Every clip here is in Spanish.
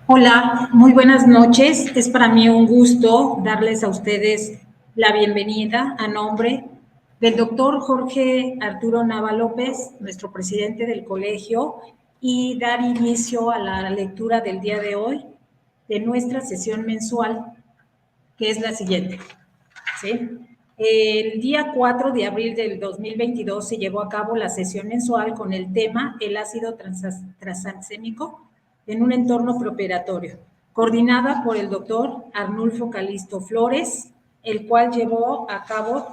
Hola, muy buenas noches. Es para mí un gusto darles a ustedes la bienvenida a nombre del doctor Jorge Arturo Nava López, nuestro presidente del colegio, y dar inicio a la lectura del día de hoy de nuestra sesión mensual, que es la siguiente. ¿Sí? El día 4 de abril del 2022 se llevó a cabo la sesión mensual con el tema el ácido transaxémico en un entorno preoperatorio, coordinada por el doctor Arnulfo Calisto Flores, el cual llevó a cabo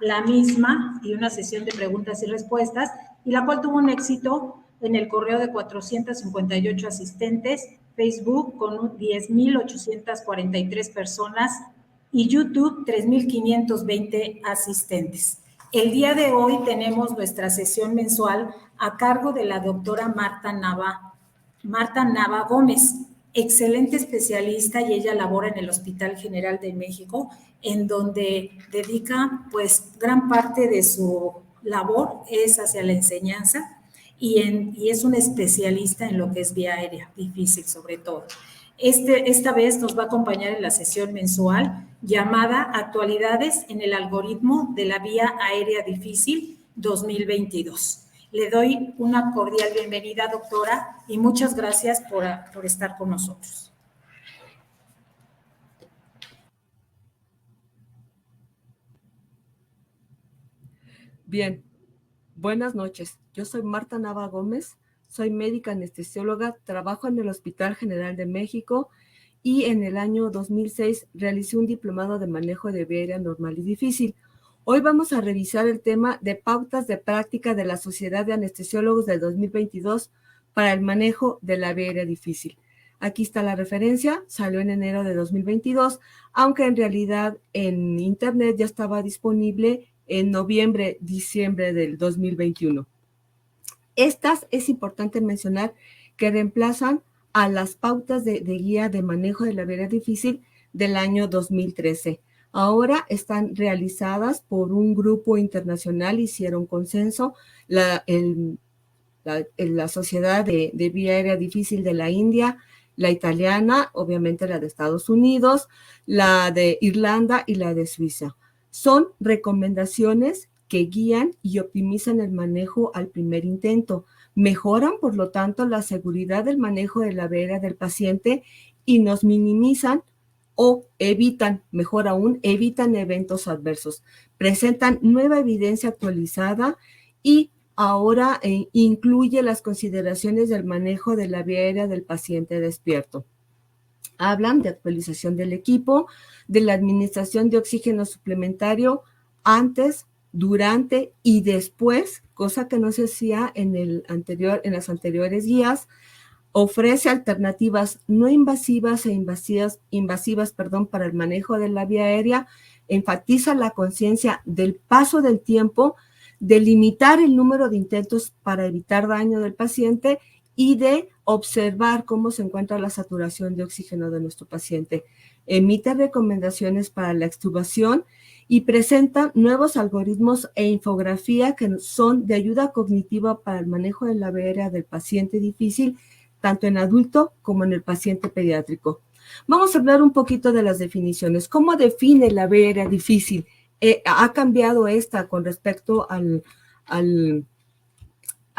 la misma y una sesión de preguntas y respuestas, y la cual tuvo un éxito en el correo de 458 asistentes, Facebook con 10,843 personas y YouTube 3,520 asistentes. El día de hoy tenemos nuestra sesión mensual a cargo de la doctora Marta Nava Gómez, excelente especialista, y ella labora en el Hospital General de México, en donde dedica pues gran parte de su labor es hacia la enseñanza y es una especialista en lo que es vía aérea, difícil sobre todo. Esta vez nos va a acompañar en la sesión mensual llamada Actualidades en el algoritmo de la vía aérea difícil 2022. Le doy una cordial bienvenida, doctora, y muchas gracias por estar con nosotros. Bien, buenas noches. Yo soy Marta Nava Gómez, soy médica anestesióloga, trabajo en el Hospital General de México y en el año 2006 realicé un diplomado de manejo de vía aérea normal y difícil. Hoy vamos a revisar el tema de pautas de práctica de la Sociedad de Anestesiólogos del 2022 para el manejo de la vía aérea difícil. Aquí está la referencia, salió en enero de 2022, aunque en realidad en internet ya estaba disponible en noviembre, diciembre del 2021. Estas es importante mencionar que reemplazan a las pautas de guía de manejo de la vía aérea difícil del año 2013. Ahora están realizadas por un grupo internacional, hicieron consenso, la Sociedad de Vía Aérea Difícil de la India, la italiana, obviamente la de Estados Unidos, la de Irlanda y la de Suiza. Son recomendaciones que guían y optimizan el manejo al primer intento. Mejoran, por lo tanto, la seguridad del manejo de la vía aérea del paciente y nos minimizan o evitan, mejor aún, evitan eventos adversos. Presentan nueva evidencia actualizada y ahora incluye las consideraciones del manejo de la vía aérea del paciente despierto. Hablan de actualización del equipo, de la administración de oxígeno suplementario antes, durante y después, cosa que no se hacía en las anteriores guías. Ofrece alternativas no invasivas e invasivas para el manejo de la vía aérea. Enfatiza la conciencia del paso del tiempo, de limitar el número de intentos para evitar daño del paciente y de observar cómo se encuentra la saturación de oxígeno de nuestro paciente. Emite recomendaciones para la extubación y presenta nuevos algoritmos e infografía que son de ayuda cognitiva para el manejo de la vía aérea del paciente difícil, tanto en adulto como en el paciente pediátrico. Vamos a hablar un poquito de las definiciones. ¿Cómo define la vía aérea difícil? ¿Ha cambiado esta con respecto a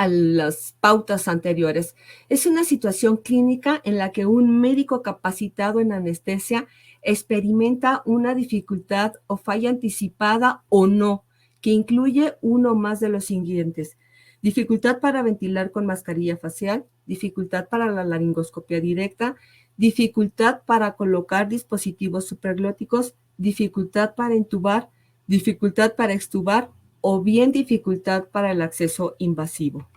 las pautas anteriores? Es una situación clínica en la que un médico capacitado en anestesia experimenta una dificultad o falla anticipada o no, que incluye uno o más de los siguientes: dificultad para ventilar con mascarilla facial, dificultad para la laringoscopia directa, dificultad para colocar dispositivos supraglóticos, dificultad para intubar, dificultad para extubar o bien dificultad para el acceso invasivo.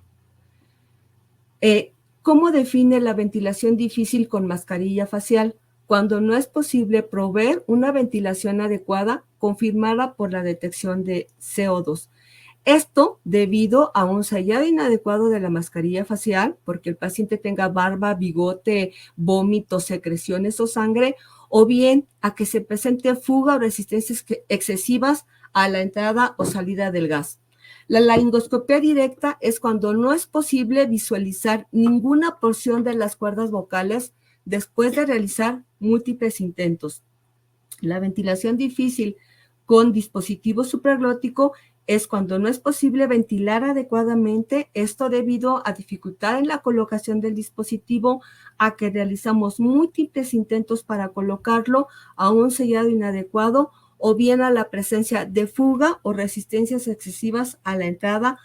¿Cómo define la ventilación difícil con mascarilla facial? Cuando no es posible proveer una ventilación adecuada confirmada por la detección de CO2. Esto debido a un sellado inadecuado de la mascarilla facial, porque el paciente tenga barba, bigote, vómitos, secreciones o sangre, o bien a que se presente fuga o resistencias excesivas a la entrada o salida del gas. La laringoscopia directa es cuando no es posible visualizar ninguna porción de las cuerdas vocales después de realizar múltiples intentos. La ventilación difícil con dispositivo supraglótico es cuando no es posible ventilar adecuadamente, esto debido a dificultad en la colocación del dispositivo, a que realizamos múltiples intentos para colocarlo, a un sellado inadecuado o bien a la presencia de fuga o resistencias excesivas a la entrada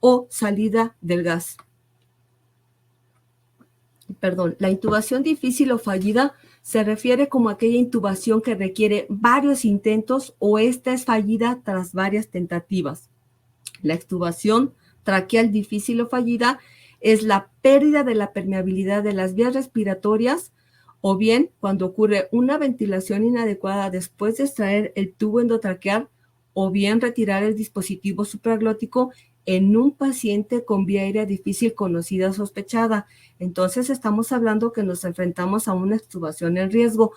o salida del gas. La intubación difícil o fallida se refiere como aquella intubación que requiere varios intentos o esta es fallida tras varias tentativas. La extubación traqueal difícil o fallida es la pérdida de la permeabilidad de las vías respiratorias o bien cuando ocurre una ventilación inadecuada después de extraer el tubo endotraqueal o bien retirar el dispositivo supraglótico en un paciente con vía aérea difícil conocida o sospechada. Entonces estamos hablando que nos enfrentamos a una extubación en riesgo.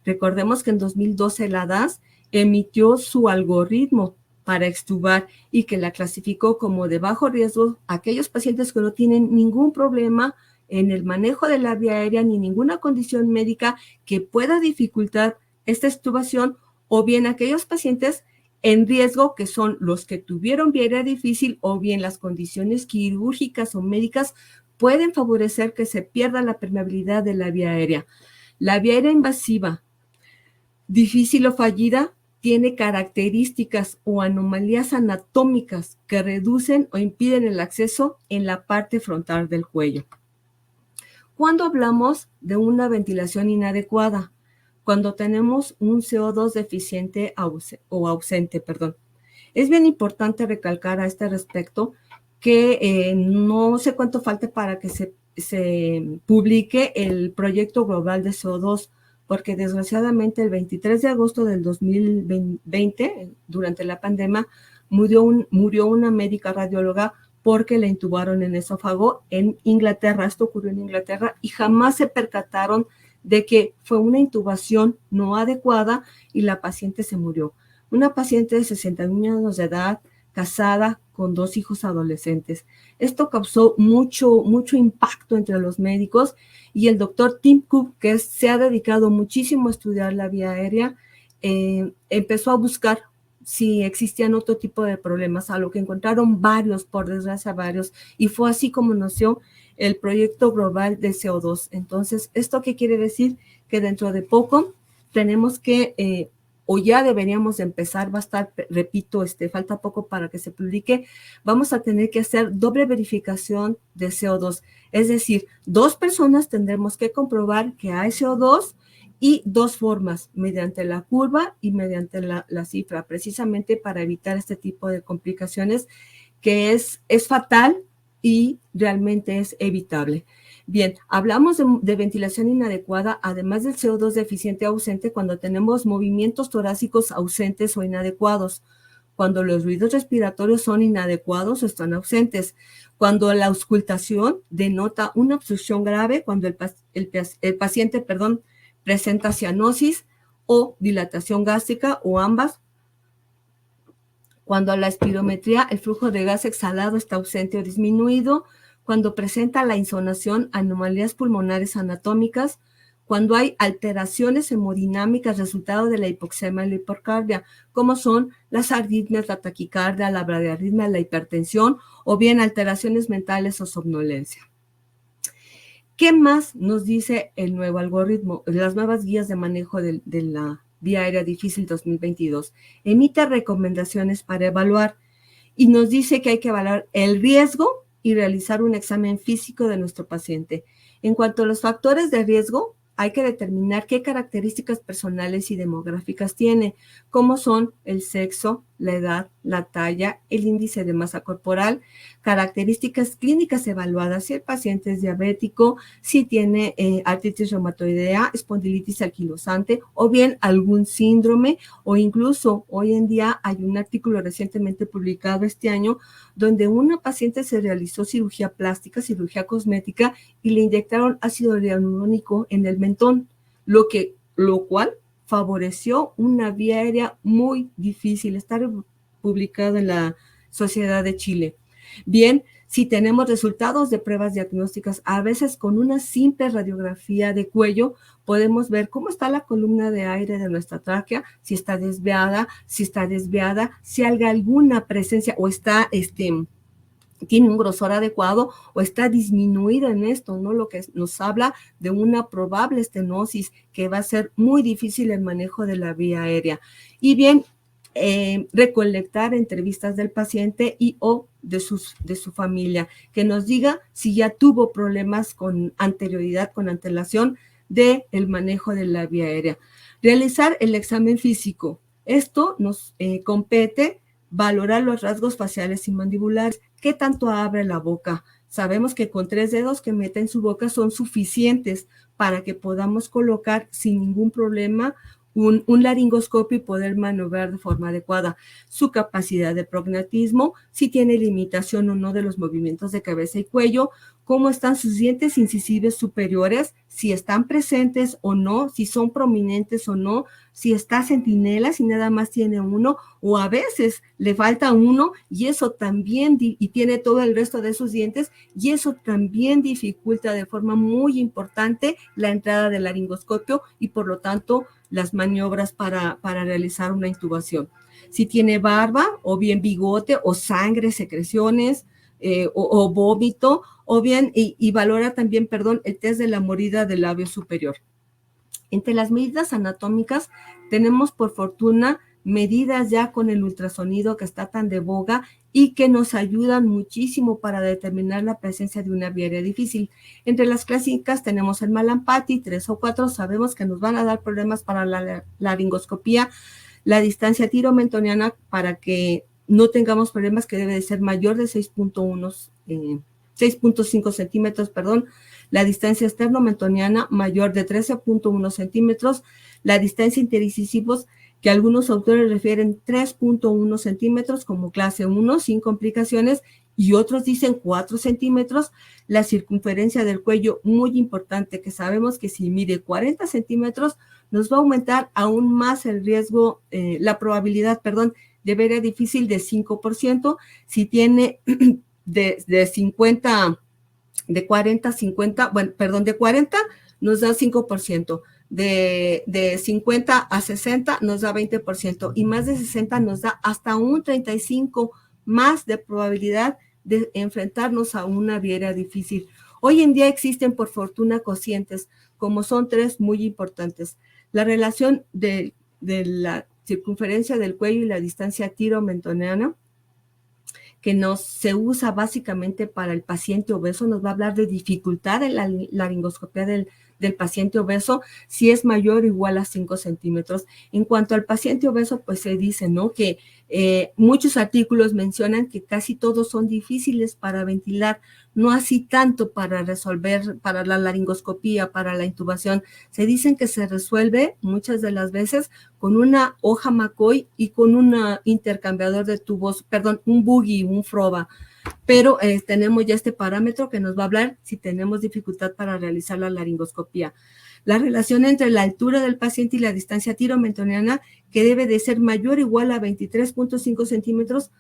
Recordemos que en 2012 la DAS emitió su algoritmo para extubar y que la clasificó como de bajo riesgo a aquellos pacientes que no tienen ningún problema en el manejo de la vía aérea ni ninguna condición médica que pueda dificultar esta extubación o bien aquellos pacientes en riesgo que son los que tuvieron vía aérea difícil o bien las condiciones quirúrgicas o médicas pueden favorecer que se pierda la permeabilidad de la vía aérea. La vía aérea invasiva difícil o fallida tiene características o anomalías anatómicas que reducen o impiden el acceso en la parte frontal del cuello. ¿Cuándo hablamos de una ventilación inadecuada? Cuando tenemos un CO2 deficiente o ausente. Es bien importante recalcar a este respecto que no sé cuánto falte para que se publique el proyecto global de CO2, porque desgraciadamente el 23 de agosto del 2020, durante la pandemia, murió una médica radióloga porque la intubaron en esófago en Inglaterra. Esto ocurrió en Inglaterra y jamás se percataron de que fue una intubación no adecuada y la paciente se murió. Una paciente de 61 años de edad, casada, con 2 hijos adolescentes. Esto causó mucho impacto entre los médicos y el doctor Tim Cook, que se ha dedicado muchísimo a estudiar la vía aérea, empezó a buscar si existían otro tipo de problemas, a lo que encontraron varios, por desgracia varios, y fue así como nació el proyecto global de CO2. Entonces, ¿esto qué quiere decir? Que dentro de poco tenemos que, o ya deberíamos empezar, va a estar, repito, falta poco para que se publique, vamos a tener que hacer doble verificación de CO2. Es decir, 2 personas tendremos que comprobar que hay CO2 y 2 formas, mediante la curva y mediante la cifra, precisamente para evitar este tipo de complicaciones que es fatal y realmente es evitable. Bien, hablamos de ventilación inadecuada, además del CO2 deficiente ausente, cuando tenemos movimientos torácicos ausentes o inadecuados, cuando los ruidos respiratorios son inadecuados o están ausentes, cuando la auscultación denota una obstrucción grave, cuando el paciente presenta cianosis o dilatación gástrica o ambas, cuando la espirometría, el flujo de gas exhalado está ausente o disminuido, cuando presenta la insonación, anomalías pulmonares anatómicas, cuando hay alteraciones hemodinámicas resultado de la hipoxemia y la hipercardia, como son las arritmias, la taquicardia, la bradiarritmia, la hipertensión, o bien alteraciones mentales o somnolencia. ¿Qué más nos dice el nuevo algoritmo, las nuevas guías de manejo de la vía aérea difícil 2022? Emite recomendaciones para evaluar y nos dice que hay que evaluar el riesgo y realizar un examen físico de nuestro paciente. En cuanto a los factores de riesgo, hay que determinar qué características personales y demográficas tiene, como son el sexo, la edad, la talla, el índice de masa corporal, características clínicas evaluadas, si el paciente es diabético, si tiene artritis reumatoidea, espondilitis anquilosante o bien algún síndrome, o incluso hoy en día hay un artículo recientemente publicado este año donde una paciente se realizó cirugía plástica, cirugía cosmética y le inyectaron ácido hialurónico en el mentón, lo cual favoreció una vía aérea muy difícil. Está publicado en Sociedad de Chile. Bien, si tenemos resultados de pruebas diagnósticas, a veces con una simple radiografía de cuello podemos ver cómo está la columna de aire de nuestra tráquea, si está desviada, si hay alguna presencia o está, tiene un grosor adecuado o está disminuida en esto, ¿no? Lo que nos habla de una probable estenosis que va a ser muy difícil el manejo de la vía aérea. Y bien, recolectar entrevistas del paciente y o de su familia, que nos diga si ya tuvo problemas con anterioridad, con antelación del manejo de la vía aérea. Realizar el examen físico. Esto nos compete valorar los rasgos faciales y mandibulares. ¿Qué tanto abre la boca? Sabemos que con 3 dedos que mete en su boca son suficientes para que podamos colocar sin ningún problema un laringoscopio y poder maniobrar de forma adecuada. Su capacidad de prognatismo, si tiene limitación o no de los movimientos de cabeza y cuello, cómo están sus dientes incisivos superiores, si están presentes o no, si son prominentes o no, si está centinela, si nada más tiene uno, o a veces le falta uno y eso también, y tiene todo el resto de sus dientes, y eso también dificulta de forma muy importante la entrada del laringoscopio y por lo tanto las maniobras para realizar una intubación. Si tiene barba o bien bigote o sangre, secreciones o vómito, o bien, y valora también, el test de la mordida del labio superior. Entre las medidas anatómicas tenemos por fortuna medidas ya con el ultrasonido que está tan de boga y que nos ayudan muchísimo para determinar la presencia de una vía aérea difícil. Entre las clásicas tenemos el Mallampati, 3 o 4, sabemos que nos van a dar problemas para la laringoscopía, la distancia tiromentoniana para que no tengamos problemas, que debe de ser mayor de 6.5 centímetros, la distancia esternomentoniana mayor de 13.1 centímetros, la distancia interincisivos, que algunos autores refieren 3.1 centímetros como clase 1 sin complicaciones y otros dicen 4 centímetros, la circunferencia del cuello muy importante, que sabemos que si mide 40 centímetros nos va a aumentar aún más el riesgo, la probabilidad, de vía aérea difícil de 5%, si tiene de 40 nos da 5%, de 50 a 60 nos da 20% y más de 60 nos da hasta un 35% más de probabilidad de enfrentarnos a una vía aérea difícil. Hoy en día existen por fortuna cocientes, como son 3 muy importantes. La relación de la circunferencia del cuello y la distancia tiromentoniana, que se usa básicamente para el paciente obeso, nos va a hablar de dificultad en la laringoscopia del paciente obeso, si es mayor o igual a 5 centímetros. En cuanto al paciente obeso, pues se dice, ¿no?, que muchos artículos mencionan que casi todos son difíciles para ventilar, no así tanto para resolver, para la laringoscopía, para la intubación. Se dicen que se resuelve muchas de las veces con una hoja McCoy y con un intercambiador de tubos, un buggy, un FROBA. Pero tenemos ya este parámetro que nos va a hablar si tenemos dificultad para realizar la laringoscopía. La relación entre la altura del paciente y la distancia tiromentoniana, que debe de ser mayor o igual a 23.5 centímetros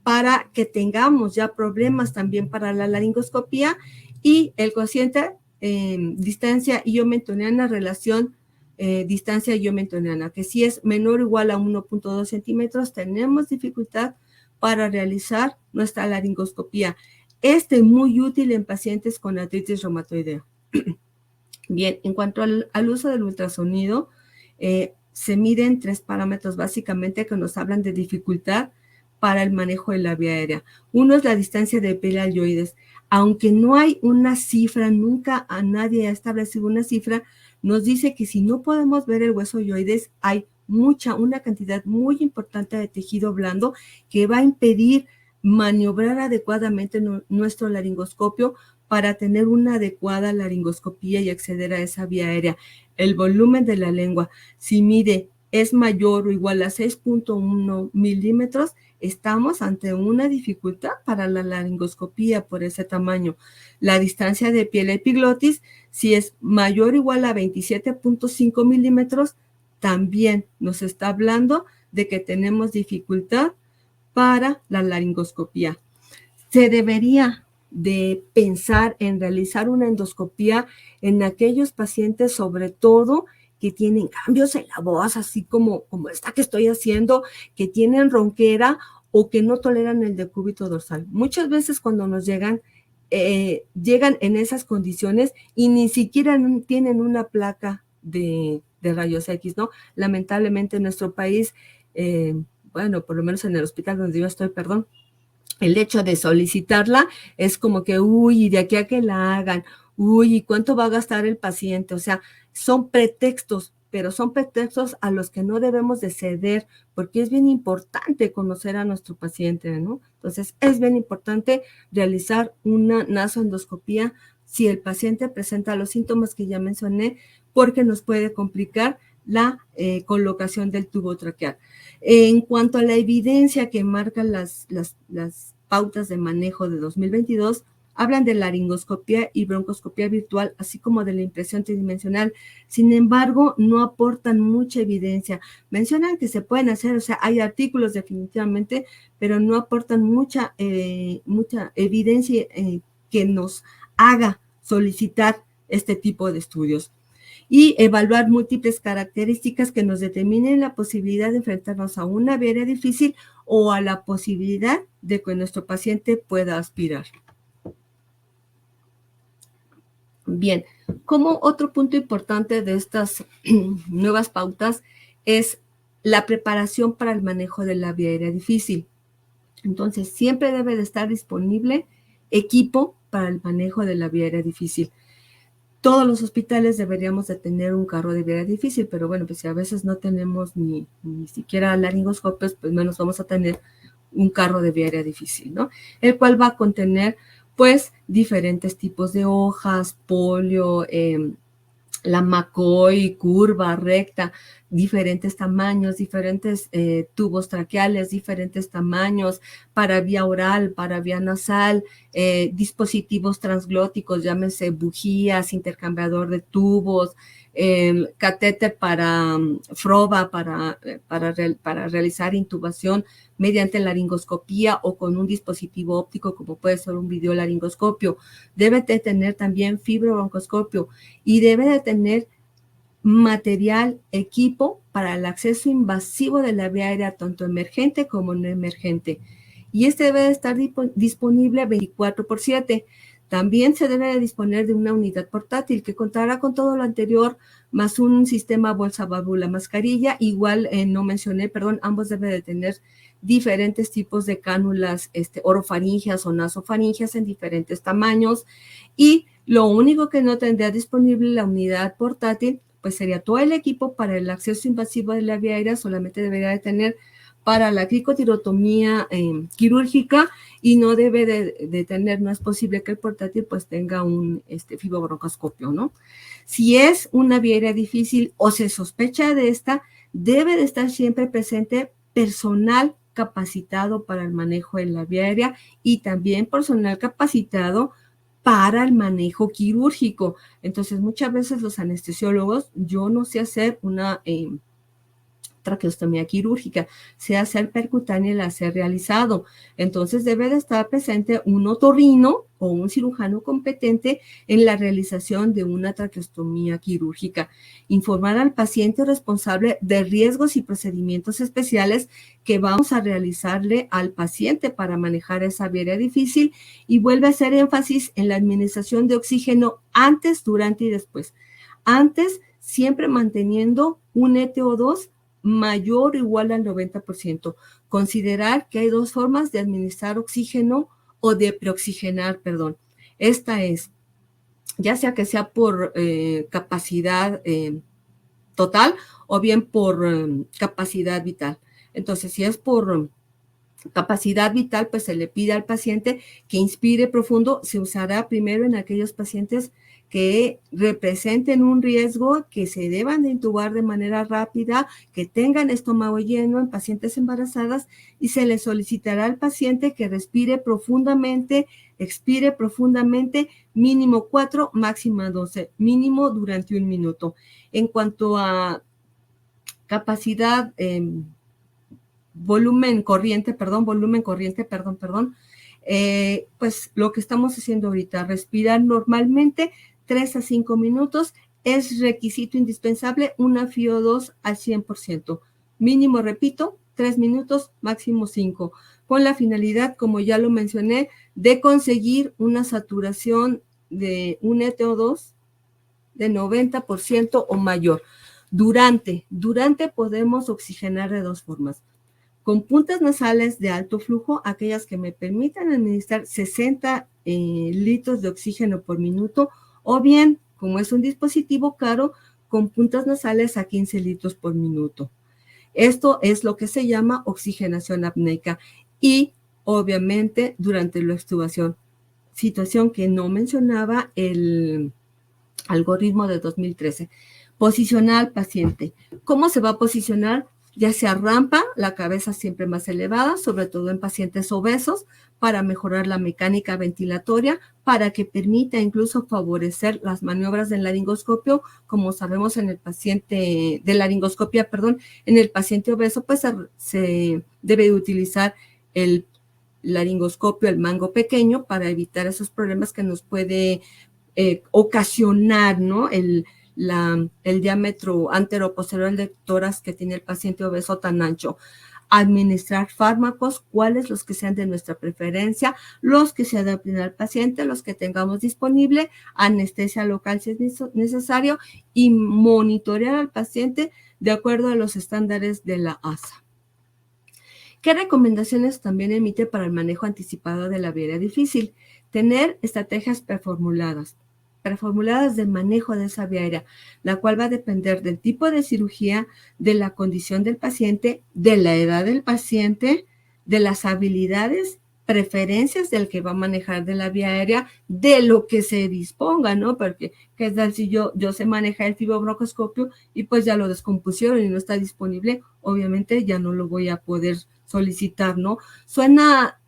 para que tengamos ya problemas también para la laringoscopía, y el cociente distancia iomentoniana, relación distancia iomentoniana, que si es menor o igual a 1.2 centímetros, tenemos dificultad para realizar nuestra laringoscopía. Muy útil en pacientes con artritis reumatoidea. Bien, en cuanto al uso del ultrasonido, se miden 3 parámetros básicamente que nos hablan de dificultad para el manejo de la vía aérea. Uno es la distancia de epilioides. Aunque no hay una cifra, nunca a nadie ha establecido una cifra, nos dice que si no podemos ver el hueso ioides, hay una cantidad muy importante de tejido blando que va a impedir maniobrar adecuadamente nuestro laringoscopio para tener una adecuada laringoscopía y acceder a esa vía aérea. El volumen de la lengua, si es mayor o igual a 6.1 milímetros, estamos ante una dificultad para la laringoscopía por ese tamaño. La distancia de piel epiglotis, si es mayor o igual a 27.5 milímetros, también nos está hablando de que tenemos dificultad para la laringoscopía. Se debería de pensar en realizar una endoscopía en aquellos pacientes, sobre todo, que tienen cambios en la voz, así como esta que estoy haciendo, que tienen ronquera o que no toleran el decúbito dorsal. Muchas veces cuando nos llegan en esas condiciones y ni siquiera tienen una placa de rayos X, ¿no? Lamentablemente en nuestro país, bueno, por lo menos en el hospital donde yo estoy, perdón, el hecho de solicitarla es como que, uy, y de aquí a que la hagan, uy, ¿y cuánto va a gastar el paciente? O sea, son pretextos, pero son pretextos a los que no debemos de ceder, porque es bien importante conocer a nuestro paciente, ¿no? Entonces, es bien importante realizar una nasoendoscopía si el paciente presenta los síntomas que ya mencioné, porque nos puede complicar la colocación del tubo traqueal. En cuanto a la evidencia que marcan las pautas de manejo de 2022, hablan de laringoscopía y broncoscopía virtual, así como de la impresión tridimensional. Sin embargo, no aportan mucha evidencia. Mencionan que se pueden hacer, o sea, hay artículos definitivamente, pero no aportan mucha evidencia que nos haga solicitar este tipo de estudios. Y evaluar múltiples características que nos determinen la posibilidad de enfrentarnos a una vía aérea difícil o a la posibilidad de que nuestro paciente pueda aspirar. Bien, como otro punto importante de estas nuevas pautas es la preparación para el manejo de la vía aérea difícil. Entonces, siempre debe de estar disponible equipo para el manejo de la vía aérea difícil. Todos los hospitales deberíamos de tener un carro de vía aérea difícil, pero bueno, pues si a veces no tenemos ni siquiera laringoscopios, pues menos vamos a tener un carro de vía aérea difícil, ¿no? El cual va a contener, pues, diferentes tipos de hojas, polio, la McCoy, curva, recta, diferentes tamaños, diferentes tubos traqueales, diferentes tamaños, para vía oral, para vía nasal, dispositivos transglóticos, llámese bujías, intercambiador de tubos, catéter para FROBA, para realizar intubación mediante laringoscopía o con un dispositivo óptico como puede ser un videolaringoscopio. Debe de tener también fibrobroncoscopio y debe de tener material, equipo para el acceso invasivo de la vía aérea, tanto emergente como no emergente. Y este debe de estar disponible 24/7. También se debe de disponer de una unidad portátil que contará con todo lo anterior, más un sistema bolsa, válvula, mascarilla. Igual no mencioné, perdón, ambos deben de tener diferentes tipos de cánulas orofaringeas o nasofaringeas en diferentes tamaños. Y lo único que no tendría disponible la unidad portátil, pues sería todo el equipo para el acceso invasivo de la vía aérea, solamente debería de tener para la cricotirotomía quirúrgica y no debe de tener, no es posible que el portátil pues tenga un fibrobroncoscopio, ¿no? Si es una vía aérea difícil o se sospecha de esta, debe de estar siempre presente personal capacitado para el manejo de la vía aérea y también personal capacitado para el manejo quirúrgico. Entonces, muchas veces los anestesiólogos, yo no sé hacer una traqueostomía quirúrgica, sé hacer percutánea y láser realizado. Entonces, debe de estar presente un otorrino o un cirujano competente en la realización de una traqueostomía quirúrgica. Informar al paciente responsable de riesgos y procedimientos especiales que vamos a realizarle al paciente para manejar esa vía aérea difícil y vuelve a hacer énfasis en la administración de oxígeno antes, durante y después. Antes, siempre manteniendo un ETO2 mayor o igual al 90%. Considerar que hay dos formas de administrar oxígeno o de preoxigenar, perdón. Esta es, ya sea que sea por capacidad total o bien por capacidad vital. Entonces, si es por capacidad vital, pues se le pide al paciente que inspire profundo. Se usará primero en aquellos pacientes que representen un riesgo, que se deban de intubar de manera rápida, que tengan estómago lleno en pacientes embarazadas y se le solicitará al paciente que respire profundamente, expire profundamente, mínimo 4, máxima 12, mínimo durante 1 minuto. En cuanto a capacidad volumen corriente, pues lo que estamos haciendo ahorita, respirar normalmente 3 a 5 minutos, es requisito indispensable, una FiO2 al 100%. Mínimo, repito, 3 minutos, máximo 5, con la finalidad, como ya lo mencioné, de conseguir una saturación de un ETO2 de 90% o mayor. Durante podemos oxigenar de dos formas. Con puntas nasales de alto flujo, aquellas que me permitan administrar 60 litros de oxígeno por minuto, o bien, como es un dispositivo caro, con puntas nasales a 15 litros por minuto. Esto es lo que se llama oxigenación apneica y, obviamente, durante la extubación, situación que no mencionaba el algoritmo de 2013. Posicionar al paciente. ¿Cómo se va a posicionar? Ya sea rampa, la cabeza siempre más elevada, sobre todo en pacientes obesos, para mejorar la mecánica ventilatoria, para que permita incluso favorecer las maniobras del laringoscopio. Como sabemos en el paciente, de laringoscopia, en el paciente obeso, pues se debe utilizar el laringoscopio, el mango pequeño, para evitar esos problemas que nos puede ocasionar, ¿no? El diámetro anteroposterior del tórax que tiene el paciente obeso tan ancho. Administrar fármacos, cuáles, los que sean de nuestra preferencia, los que se adapten al paciente, los que tengamos disponible, anestesia local si es necesario, y monitorear al paciente de acuerdo a los estándares de la ASA. ¿Qué recomendaciones también emite para el manejo anticipado de la vía aérea difícil? Tener estrategias preformuladas del manejo de esa vía aérea, la cual va a depender del tipo de cirugía, de la condición del paciente, de la edad del paciente, de las habilidades, preferencias del que va a manejar de la vía aérea, de lo que se disponga, ¿no? Porque, ¿qué tal si yo sé manejar el fibrobroncoscopio y pues ya lo descompusieron y no está disponible? Obviamente ya no lo voy a poder solicitar, ¿no? Suena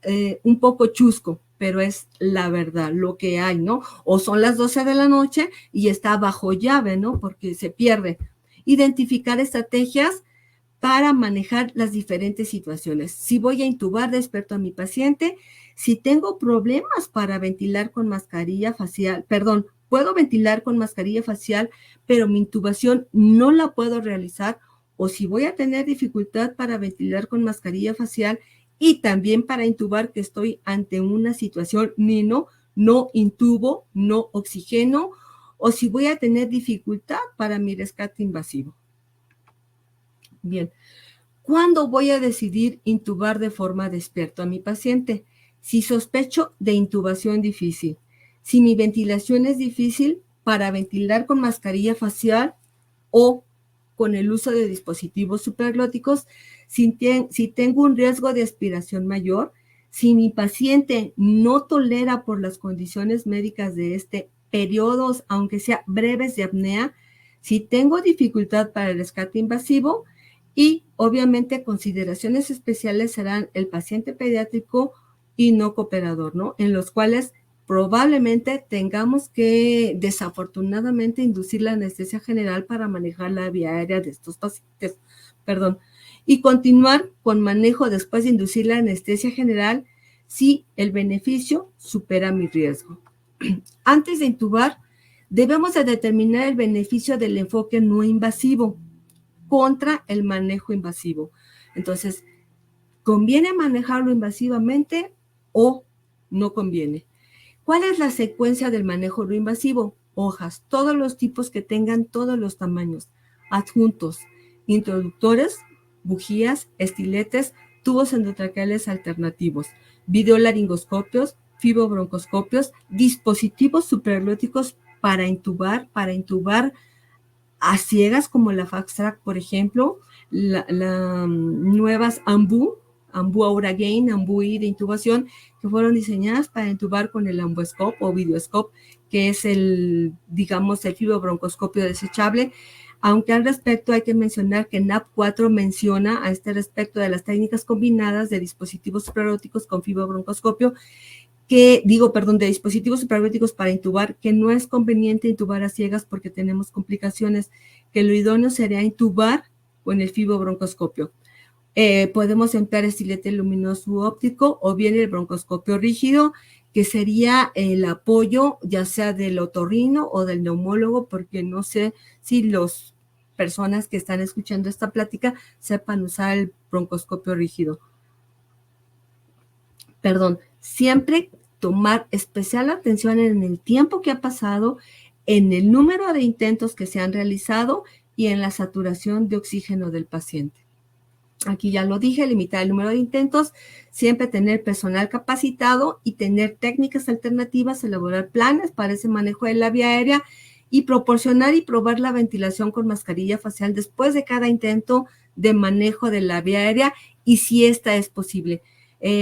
un poco chusco, pero es la verdad, lo que hay, ¿no? O son las 12 de la noche y está bajo llave, ¿no? Porque se pierde. Identificar estrategias para manejar las diferentes situaciones. Si voy a intubar, despierto a mi paciente. Si tengo problemas para ventilar con mascarilla facial, puedo ventilar con mascarilla facial, pero mi intubación no la puedo realizar, o si voy a tener dificultad para ventilar con mascarilla facial y también para intubar, que estoy ante una situación no intubo, no oxigeno, o si voy a tener dificultad para mi rescate invasivo. Bien, ¿cuándo voy a decidir intubar de forma despierta a mi paciente? Si sospecho de intubación difícil, si mi ventilación es difícil para ventilar con mascarilla facial o con el uso de dispositivos supraglóticos, si tengo un riesgo de aspiración mayor, si mi paciente no tolera por las condiciones médicas de periodos, aunque sea breves, de apnea, si tengo dificultad para el rescate invasivo, y obviamente consideraciones especiales serán el paciente pediátrico y no cooperador, ¿no? En los cuales probablemente tengamos que, desafortunadamente, inducir la anestesia general para manejar la vía aérea de estos pacientes, y continuar con manejo después de inducir la anestesia general si el beneficio supera mi riesgo. Antes de intubar, debemos de determinar el beneficio del enfoque no invasivo contra el manejo invasivo. Entonces, ¿conviene manejarlo invasivamente o no conviene? ¿Cuál es la secuencia del manejo no invasivo? Hojas, todos los tipos que tengan todos los tamaños, adjuntos, introductores, bujías, estiletes, tubos endotraqueales alternativos, videolaringoscopios, fibrobroncoscopios, dispositivos supraglóticos para intubar a ciegas, como la FastTrack, por ejemplo, las nuevas Ambu Auragain, Ambu I de intubación, que fueron diseñadas para intubar con el Ambuescope o Videoscope, que es el fibrobroncoscopio desechable. Aunque al respecto hay que mencionar que NAP 4 menciona a este respecto de las técnicas combinadas de dispositivos supraglóticos con fibrobroncoscopio, de dispositivos supraglóticos para intubar, que no es conveniente intubar a ciegas porque tenemos complicaciones, que lo idóneo sería intubar con el fibrobroncoscopio. Podemos emplear estilete luminoso óptico o bien el broncoscopio rígido, que sería el apoyo ya sea del otorrino o del neumólogo, porque no sé si las personas que están escuchando esta plática sepan usar el broncoscopio rígido. Perdón, siempre tomar especial atención en el tiempo que ha pasado, en el número de intentos que se han realizado y en la saturación de oxígeno del paciente. Aquí ya lo dije, limitar el número de intentos, siempre tener personal capacitado y tener técnicas alternativas, elaborar planes para ese manejo de la vía aérea y proporcionar y probar la ventilación con mascarilla facial después de cada intento de manejo de la vía aérea y si esta es posible.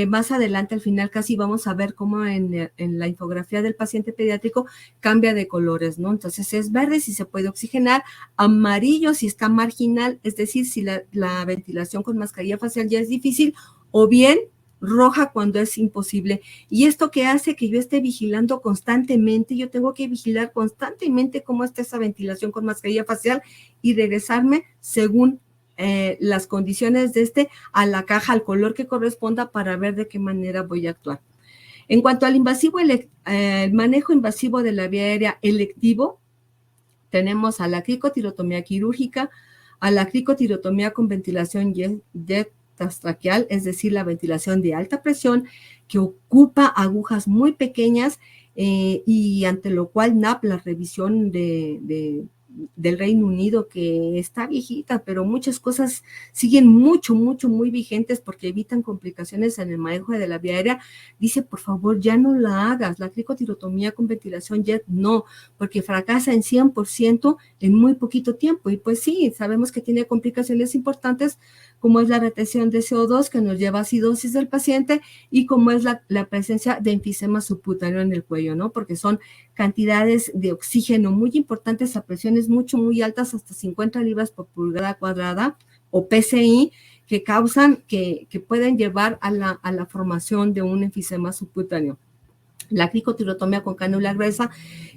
Más adelante, al final, casi vamos a ver cómo en la infografía del paciente pediátrico cambia de colores, ¿no? Entonces es verde si se puede oxigenar, amarillo si está marginal, es decir, si la ventilación con mascarilla facial ya es difícil, o bien roja cuando es imposible. Y esto que hace que yo esté vigilando constantemente, yo tengo que vigilar constantemente cómo está esa ventilación con mascarilla facial y regresarme según las condiciones de a la caja, al color que corresponda para ver de qué manera voy a actuar. En cuanto al invasivo, el manejo invasivo de la vía aérea electivo, tenemos a la cricotirotomía quirúrgica, a la cricotirotomía con ventilación jet traqueal, es decir, la ventilación de alta presión, que ocupa agujas muy pequeñas y ante lo cual NAP, la revisión del Reino Unido, que está viejita, pero muchas cosas siguen muy vigentes porque evitan complicaciones en el manejo de la vía aérea, dice, por favor, ya no la hagas, la cricotirotomía con ventilación jet, no, porque fracasa en 100% en muy poquito tiempo, y pues sí, sabemos que tiene complicaciones importantes, como es la retención de CO2, que nos lleva a acidosis del paciente, y como es la presencia de enfisema subcutáneo en el cuello, ¿no? Porque son cantidades de oxígeno muy importantes a presiones muy altas, hasta 50 libras por pulgada cuadrada, o PCI, que causan, que pueden llevar a la formación de un enfisema subcutáneo. La cricotirotomía con cánula gruesa,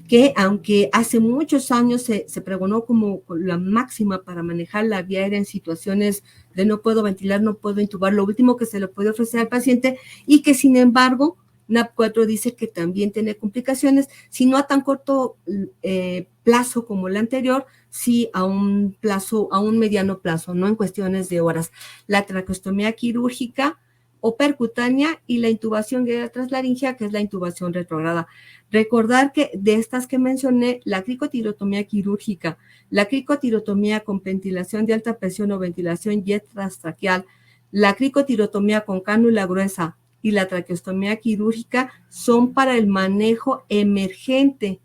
que aunque hace muchos años se pregonó como la máxima para manejar la vía aérea en situaciones de no puedo ventilar, no puedo intubar, lo último que se le puede ofrecer al paciente, y que sin embargo NAP4 dice que también tiene complicaciones, si no a tan corto plazo como la anterior, sí a un mediano plazo, no en cuestiones de horas. La traqueostomía quirúrgica o percutánea y la intubación guiada translaringea, que es la intubación retrógrada. Recordar que de estas que mencioné, la cricotirotomía quirúrgica, la cricotirotomía con ventilación de alta presión o ventilación jet transtraqueal, la cricotirotomía con cánula gruesa y la traqueostomía quirúrgica son para el manejo emergente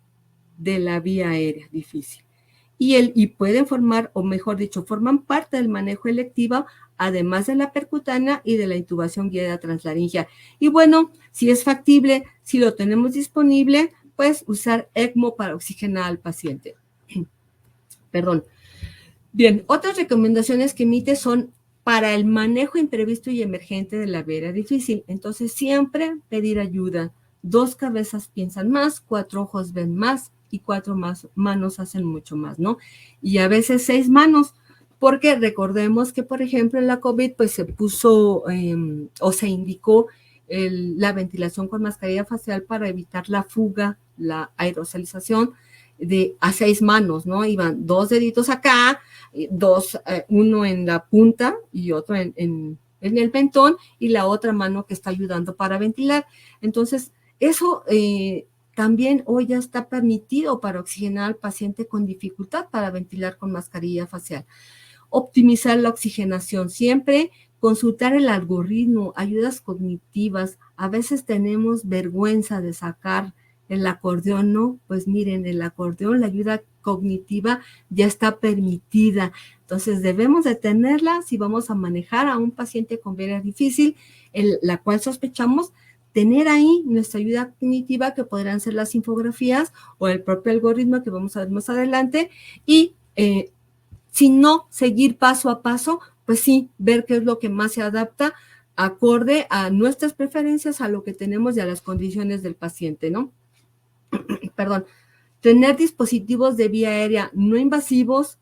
de la vía aérea difícil. Y pueden formar, o mejor dicho, forman parte del manejo electivo, además de la percutánea y de la intubación guiada translaringea. Y bueno, si es factible, si lo tenemos disponible, pues usar ECMO para oxigenar al paciente. Perdón. Bien, otras recomendaciones que emite son para el manejo imprevisto y emergente de la vía aérea difícil. Entonces, siempre pedir ayuda. 2 cabezas piensan más, 4 ojos ven más y 4 manos hacen mucho más, ¿no? Y a veces 6 manos, porque recordemos que, por ejemplo, en la COVID, pues se puso o se indicó la ventilación con mascarilla facial para evitar la fuga, la aerosolización a 6 manos, ¿no? Iban 2 deditos acá, 2, uno en la punta y otro en el mentón, y la otra mano que está ayudando para ventilar. Entonces, eso también hoy ya está permitido para oxigenar al paciente con dificultad para ventilar con mascarilla facial. Optimizar la oxigenación siempre, consultar el algoritmo, ayudas cognitivas. A veces tenemos vergüenza de sacar el acordeón, ¿no? Pues miren, el acordeón, la ayuda cognitiva ya está permitida. Entonces debemos de tenerla si vamos a manejar a un paciente con vía difícil, la cual sospechamos, tener ahí nuestra ayuda cognitiva, que podrán ser las infografías o el propio algoritmo que vamos a ver más adelante, y si no, seguir paso a paso, pues sí, ver qué es lo que más se adapta acorde a nuestras preferencias, a lo que tenemos y a las condiciones del paciente, ¿no? Perdón. Tener dispositivos de vía aérea no invasivos,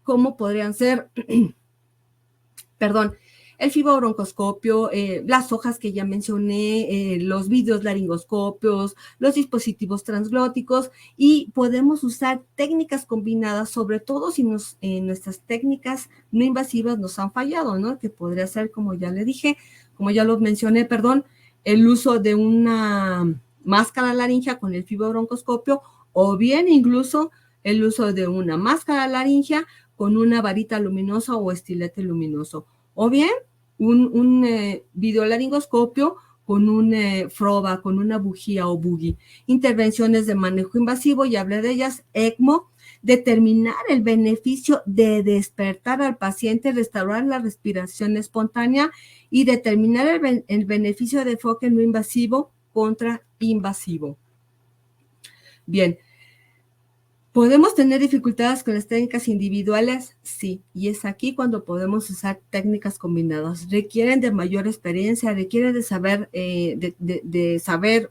como podrían ser, perdón, el fibrobroncoscopio, las hojas que ya mencioné, los videolaringoscopios, los dispositivos transglóticos, y podemos usar técnicas combinadas, sobre todo si nuestras técnicas no invasivas nos han fallado, ¿no? Que podría ser, como ya le dije, como ya lo mencioné, perdón, el uso de una máscara laringea con el fibrobroncoscopio, o bien incluso el uso de una máscara laringea con una varita luminosa o estilete luminoso, o bien un videolaringoscopio con un FROBA, con una bujía o buggy. Intervenciones de manejo invasivo, ya hablé de ellas, ECMO, determinar el beneficio de despertar al paciente, restaurar la respiración espontánea y determinar el beneficio de enfoque no invasivo contra invasivo. Bien, ¿podemos tener dificultades con las técnicas individuales? Sí, y es aquí cuando podemos usar técnicas combinadas. Requieren de mayor experiencia, requieren de saber,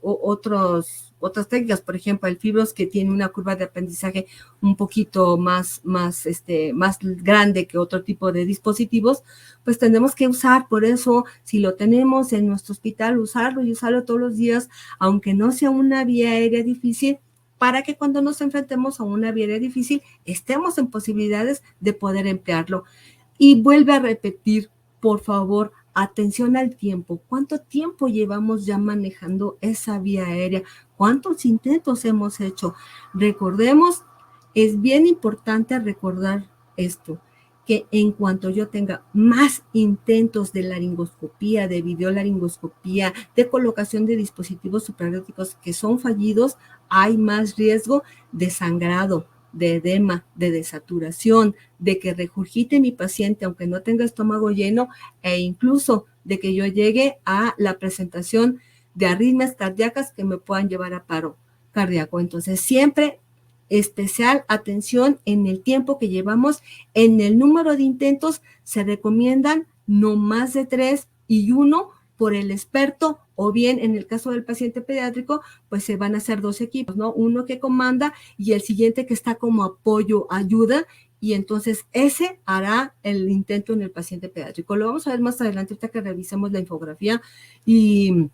otras técnicas. Por ejemplo, el fibros, que tiene una curva de aprendizaje un poquito más grande que otro tipo de dispositivos, pues tenemos que usar. Por eso, si lo tenemos en nuestro hospital, usarlo y usarlo todos los días, aunque no sea una vía aérea difícil, para que cuando nos enfrentemos a una vía aérea difícil estemos en posibilidades de poder emplearlo. Y vuelve a repetir, por favor, atención al tiempo. ¿Cuánto tiempo llevamos ya manejando esa vía aérea? ¿Cuántos intentos hemos hecho? Recordemos, es bien importante recordar esto, que en cuanto yo tenga más intentos de laringoscopía, de videolaringoscopía, de colocación de dispositivos supraglóticos que son fallidos, hay más riesgo de sangrado, de edema, de desaturación, de que regurgite mi paciente aunque no tenga estómago lleno, e incluso de que yo llegue a la presentación de arritmias cardíacas que me puedan llevar a paro cardíaco. Entonces, siempre especial atención en el tiempo que llevamos. En el número de intentos se recomiendan no más de 3 y 1 por el experto, o bien en el caso del paciente pediátrico, pues se van a hacer 2 equipos, ¿no? Uno que comanda y el siguiente que está como apoyo, ayuda, y entonces ese hará el intento en el paciente pediátrico. Lo vamos a ver más adelante, ahorita que revisemos la infografía y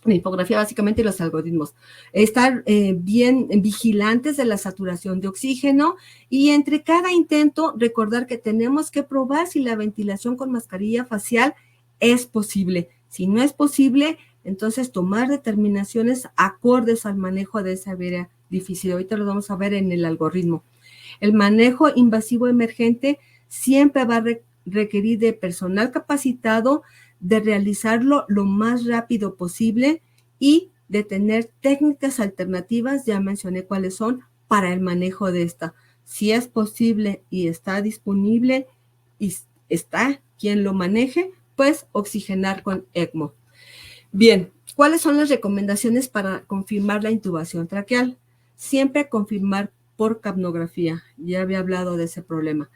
la infografía básicamente y los algoritmos. Estar bien vigilantes de la saturación de oxígeno, y entre cada intento recordar que tenemos que probar si la ventilación con mascarilla facial es posible. Si no es posible, entonces tomar determinaciones acordes al manejo de esa vía difícil. Ahorita lo vamos a ver en el algoritmo. El manejo invasivo emergente siempre va a requerir de personal capacitado, de realizarlo lo más rápido posible y de tener técnicas alternativas, ya mencioné cuáles son, para el manejo de esta. Si es posible y está disponible y está quien lo maneje, pues oxigenar con ECMO. Bien, ¿cuáles son las recomendaciones para confirmar la intubación traqueal? Siempre confirmar por capnografía. Ya había hablado de ese problema.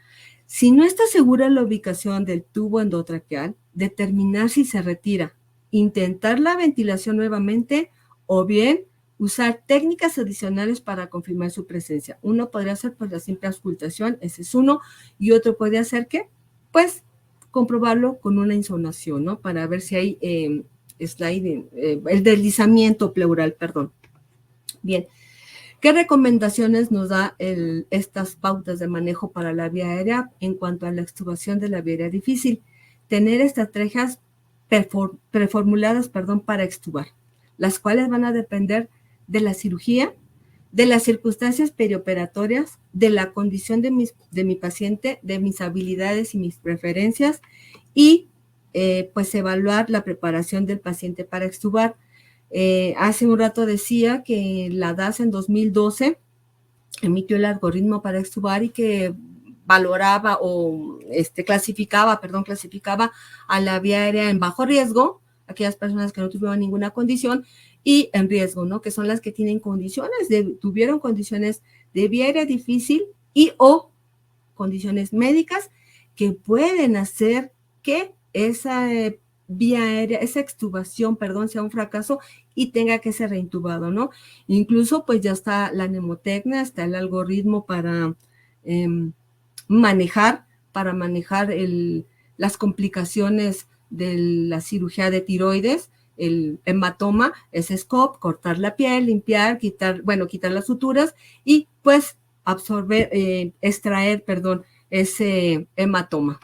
Si no está segura la ubicación del tubo endotraqueal, determinar si se retira, intentar la ventilación nuevamente, o bien usar técnicas adicionales para confirmar su presencia. Uno podría hacer pues la simple auscultación, ese es uno, y otro puede hacer ¿qué? Pues comprobarlo con una insonación, ¿no? Para ver si hay el deslizamiento pleural, perdón. Bien. ¿Qué recomendaciones nos da estas pautas de manejo para la vía aérea en cuanto a la extubación de la vía aérea difícil? Tener estrategias preformuladas, para extubar, las cuales van a depender de la cirugía, de las circunstancias perioperatorias, de la condición de mi paciente, de mis habilidades y mis preferencias, y pues evaluar la preparación del paciente para extubar. Hace un rato decía que la DAS en 2012 emitió el algoritmo para extubar y que valoraba o clasificaba a la vía aérea en bajo riesgo, aquellas personas que no tuvieron ninguna condición, y en riesgo, ¿no? Que son las que tienen tuvieron condiciones de vía aérea difícil y o condiciones médicas que pueden hacer que esa vía aérea, esa extubación, sea un fracaso y tenga que ser reintubado, ¿no? Incluso, pues ya está la mnemotecnia, está el algoritmo para manejar las complicaciones de la cirugía de tiroides, el hematoma, es SCOP, cortar la piel, limpiar, quitar las suturas y pues extraer ese hematoma.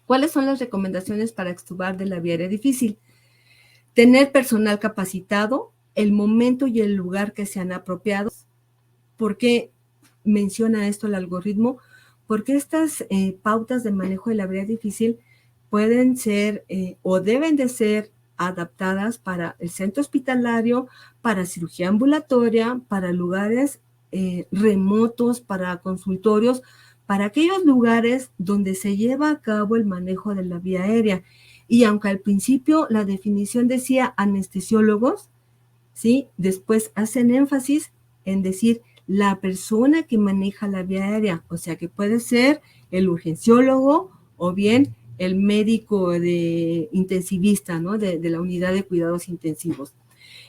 ¿Cuáles son las recomendaciones para extubar de la vía aérea difícil? Tener personal capacitado, el momento y el lugar que sean apropiados. ¿Por qué menciona esto el algoritmo? Porque estas pautas de manejo de la vía difícil pueden ser o deben de ser adaptadas para el centro hospitalario, para cirugía ambulatoria, para lugares remotos, para consultorios, para aquellos lugares donde se lleva a cabo el manejo de la vía aérea. Y aunque al principio la definición decía anestesiólogos, ¿sí? Después hacen énfasis en decir la persona que maneja la vía aérea, o sea que puede ser el urgenciólogo o bien el médico intensivista, ¿no? De la unidad de cuidados intensivos.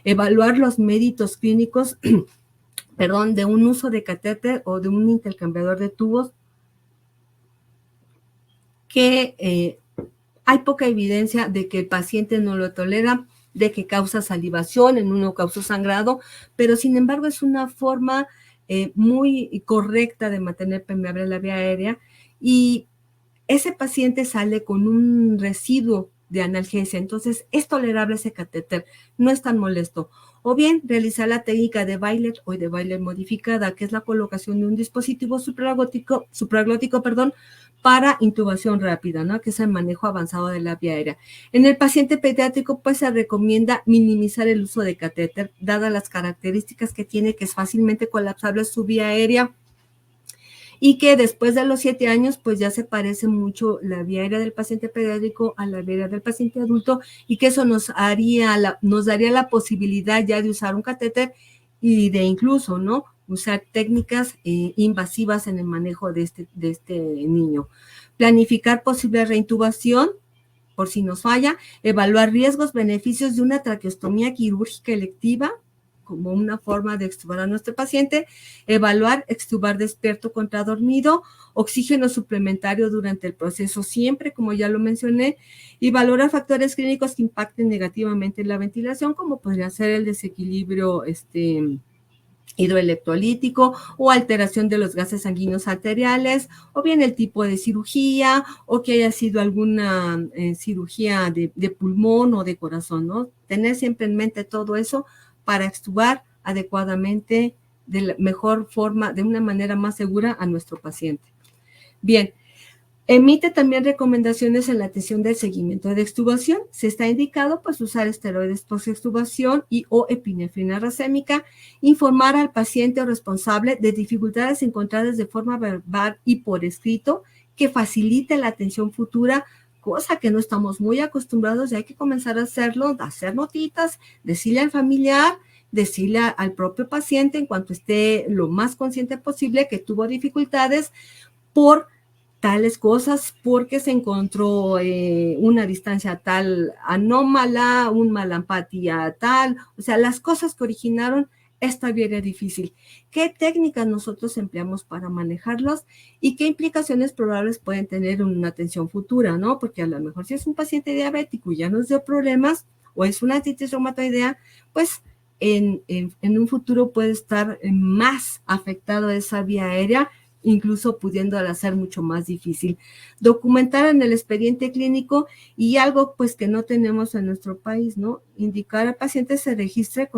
Evaluar los méritos clínicos, de un uso de catéter o de un intercambiador de tubos que hay poca evidencia de que el paciente no lo tolera, de que causa salivación, en uno causa sangrado, pero sin embargo es una forma muy correcta de mantener permeable la vía aérea y ese paciente sale con un residuo de analgesia, entonces es tolerable ese catéter, no es tan molesto. O bien realizar la técnica de Baylet o de Baylet modificada, que es la colocación de un dispositivo supraglótico, para intubación rápida, ¿no? Que es el manejo avanzado de la vía aérea. En el paciente pediátrico, pues se recomienda minimizar el uso de catéter, dadas las características que tiene, que es fácilmente colapsable su vía aérea, y que después de los 7 años, pues ya se parece mucho la vía aérea del paciente pediátrico a la vía aérea del paciente adulto, y que eso nos daría la posibilidad ya de usar un catéter y de incluso, ¿no?, usar técnicas invasivas en el manejo de este niño. Planificar posible reintubación por si nos falla, evaluar riesgos, beneficios de una traqueostomía quirúrgica electiva como una forma de extubar a nuestro paciente, evaluar extubar despierto contra dormido, oxígeno suplementario durante el proceso siempre, como ya lo mencioné, y valorar factores clínicos que impacten negativamente en la ventilación, como podría ser el desequilibrio hidroelectrolítico o alteración de los gases sanguíneos arteriales, o bien el tipo de cirugía, o que haya sido alguna cirugía de pulmón o de corazón, ¿no? Tener siempre en mente todo eso para extubar adecuadamente de la mejor forma, de una manera más segura a nuestro paciente. Bien, emite también recomendaciones en la atención del seguimiento de extubación. Se está indicado pues usar esteroides post-extubación y o epinefrina racémica, informar al paciente o responsable de dificultades encontradas de forma verbal y por escrito que facilite la atención futura, cosa que no estamos muy acostumbrados y hay que comenzar a hacerlo, hacer notitas, decirle al familiar, decirle al propio paciente en cuanto esté lo más consciente posible que tuvo dificultades por tales cosas, porque se encontró una distancia tal anómala, un malampatía tal, o sea, las cosas que originaron esta vía aérea difícil. ¿Qué técnicas nosotros empleamos para manejarlos y qué implicaciones probables pueden tener en una atención futura, ¿no? Porque a lo mejor si es un paciente diabético y ya nos dio problemas o es una artritis reumatoidea, pues en un futuro puede estar más afectado esa vía aérea, incluso pudiéndola hacer mucho más difícil. Documentar en el expediente clínico y algo pues que no tenemos en nuestro país, ¿no? Indicar al paciente se registre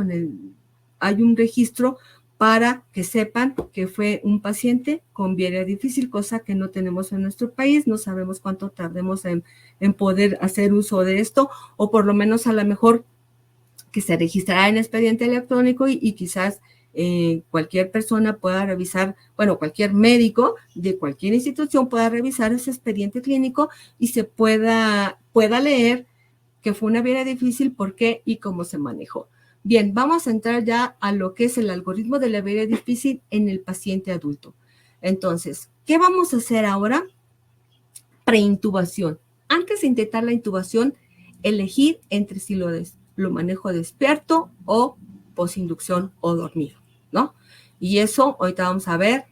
hay un registro para que sepan que fue un paciente con vía aérea difícil, cosa que no tenemos en nuestro país, no sabemos cuánto tardemos en poder hacer uso de esto, o por lo menos a lo mejor que se registrará en expediente electrónico y quizás cualquier persona pueda revisar, bueno, cualquier médico de cualquier institución pueda revisar ese expediente clínico y se pueda leer que fue una vía difícil, por qué y cómo se manejó. Bien, vamos a entrar ya a lo que es el algoritmo de la vía difícil en el paciente adulto. Entonces, ¿qué vamos a hacer ahora? Preintubación. Antes de intentar la intubación, elegir entre si lo manejo despierto o posinducción o dormido, ¿no? Y eso ahorita vamos a ver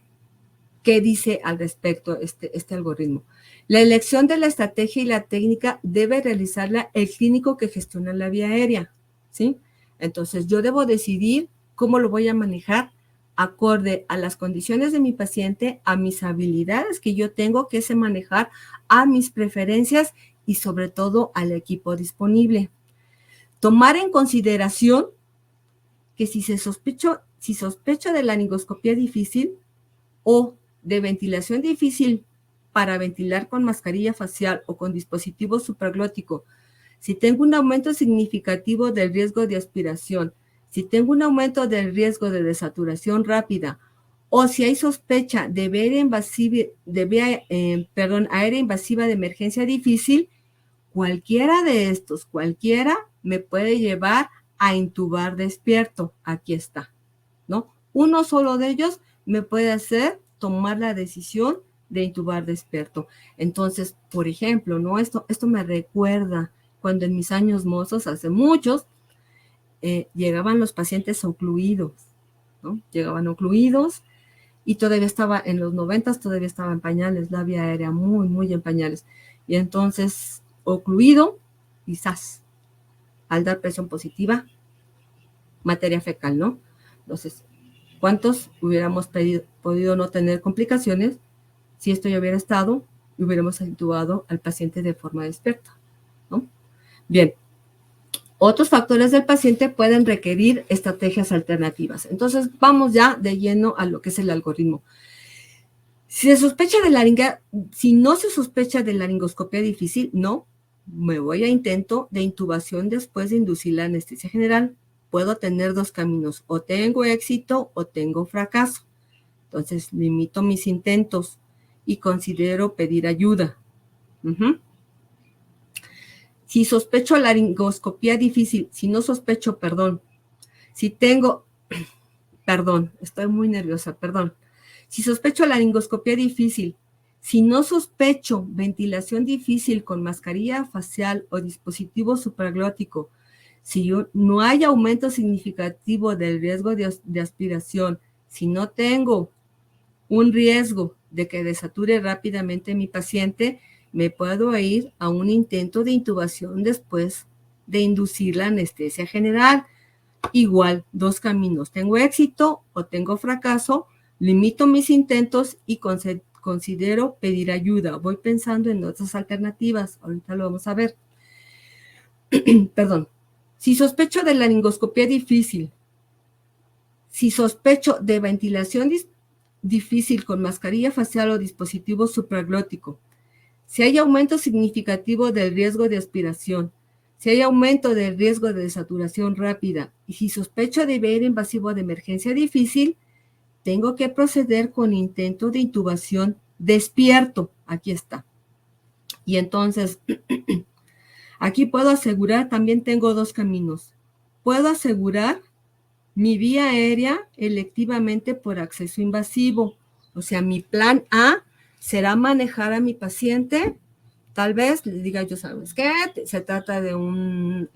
¿Qué dice al respecto este algoritmo? La elección de la estrategia y la técnica debe realizarla el clínico que gestiona la vía aérea, ¿sí? Entonces, yo debo decidir cómo lo voy a manejar acorde a las condiciones de mi paciente, a mis habilidades que yo tengo que sé manejar, a mis preferencias y sobre todo al equipo disponible. Tomar en consideración que si sospecho de laringoscopía difícil o de ventilación difícil para ventilar con mascarilla facial o con dispositivo supraglótico, si tengo un aumento significativo del riesgo de aspiración, si tengo un aumento del riesgo de desaturación rápida, o si hay sospecha de aérea invasiva de emergencia difícil, cualquiera de estos, me puede llevar a intubar despierto. Aquí está, ¿no? Uno solo de ellos me puede hacer tomar la decisión de intubar despierto. Entonces, por ejemplo, ¿no? Esto me recuerda cuando en mis años mozos, hace muchos, llegaban los pacientes ocluidos, ¿no? Llegaban ocluidos y todavía estaba, en los 90s, todavía estaba en pañales, la vía aérea muy, muy en pañales. Y entonces, ocluido, quizás, al dar presión positiva, materia fecal, ¿no? Entonces, ¿cuántos hubiéramos podido no tener complicaciones si esto ya hubiera estado y hubiéramos intubado al paciente de forma despierta, ¿no? Bien, otros factores del paciente pueden requerir estrategias alternativas. Entonces, vamos ya de lleno a lo que es el algoritmo. Si no se sospecha de laringoscopía difícil, no, me voy a intento de intubación después de inducir la anestesia general. Puedo tener dos caminos, o tengo éxito o tengo fracaso. Entonces, limito mis intentos y considero pedir ayuda. Si sospecho laringoscopía difícil, si no sospecho, estoy muy nerviosa, Si sospecho laringoscopía difícil, si no sospecho ventilación difícil con mascarilla facial o dispositivo supraglótico, si no hay aumento significativo del riesgo de aspiración, si no tengo un riesgo de que desature rápidamente mi paciente, me puedo ir a un intento de intubación después de inducir la anestesia general. Igual, dos caminos, tengo éxito o tengo fracaso, limito mis intentos y considero pedir ayuda. Voy pensando en otras alternativas, ahorita lo vamos a ver. Si sospecho de laringoscopía difícil, si sospecho de ventilación difícil con mascarilla facial o dispositivo supraglótico, si hay aumento significativo del riesgo de aspiración, si hay aumento del riesgo de desaturación rápida y si sospecho de aire invasivo de emergencia difícil, tengo que proceder con intento de intubación despierto. Aquí está. Y entonces, aquí puedo asegurar, también tengo dos caminos. Puedo asegurar mi vía aérea electivamente por acceso invasivo. O sea, mi plan A será manejar a mi paciente, tal vez le diga yo, ¿sabes qué? Se trata de un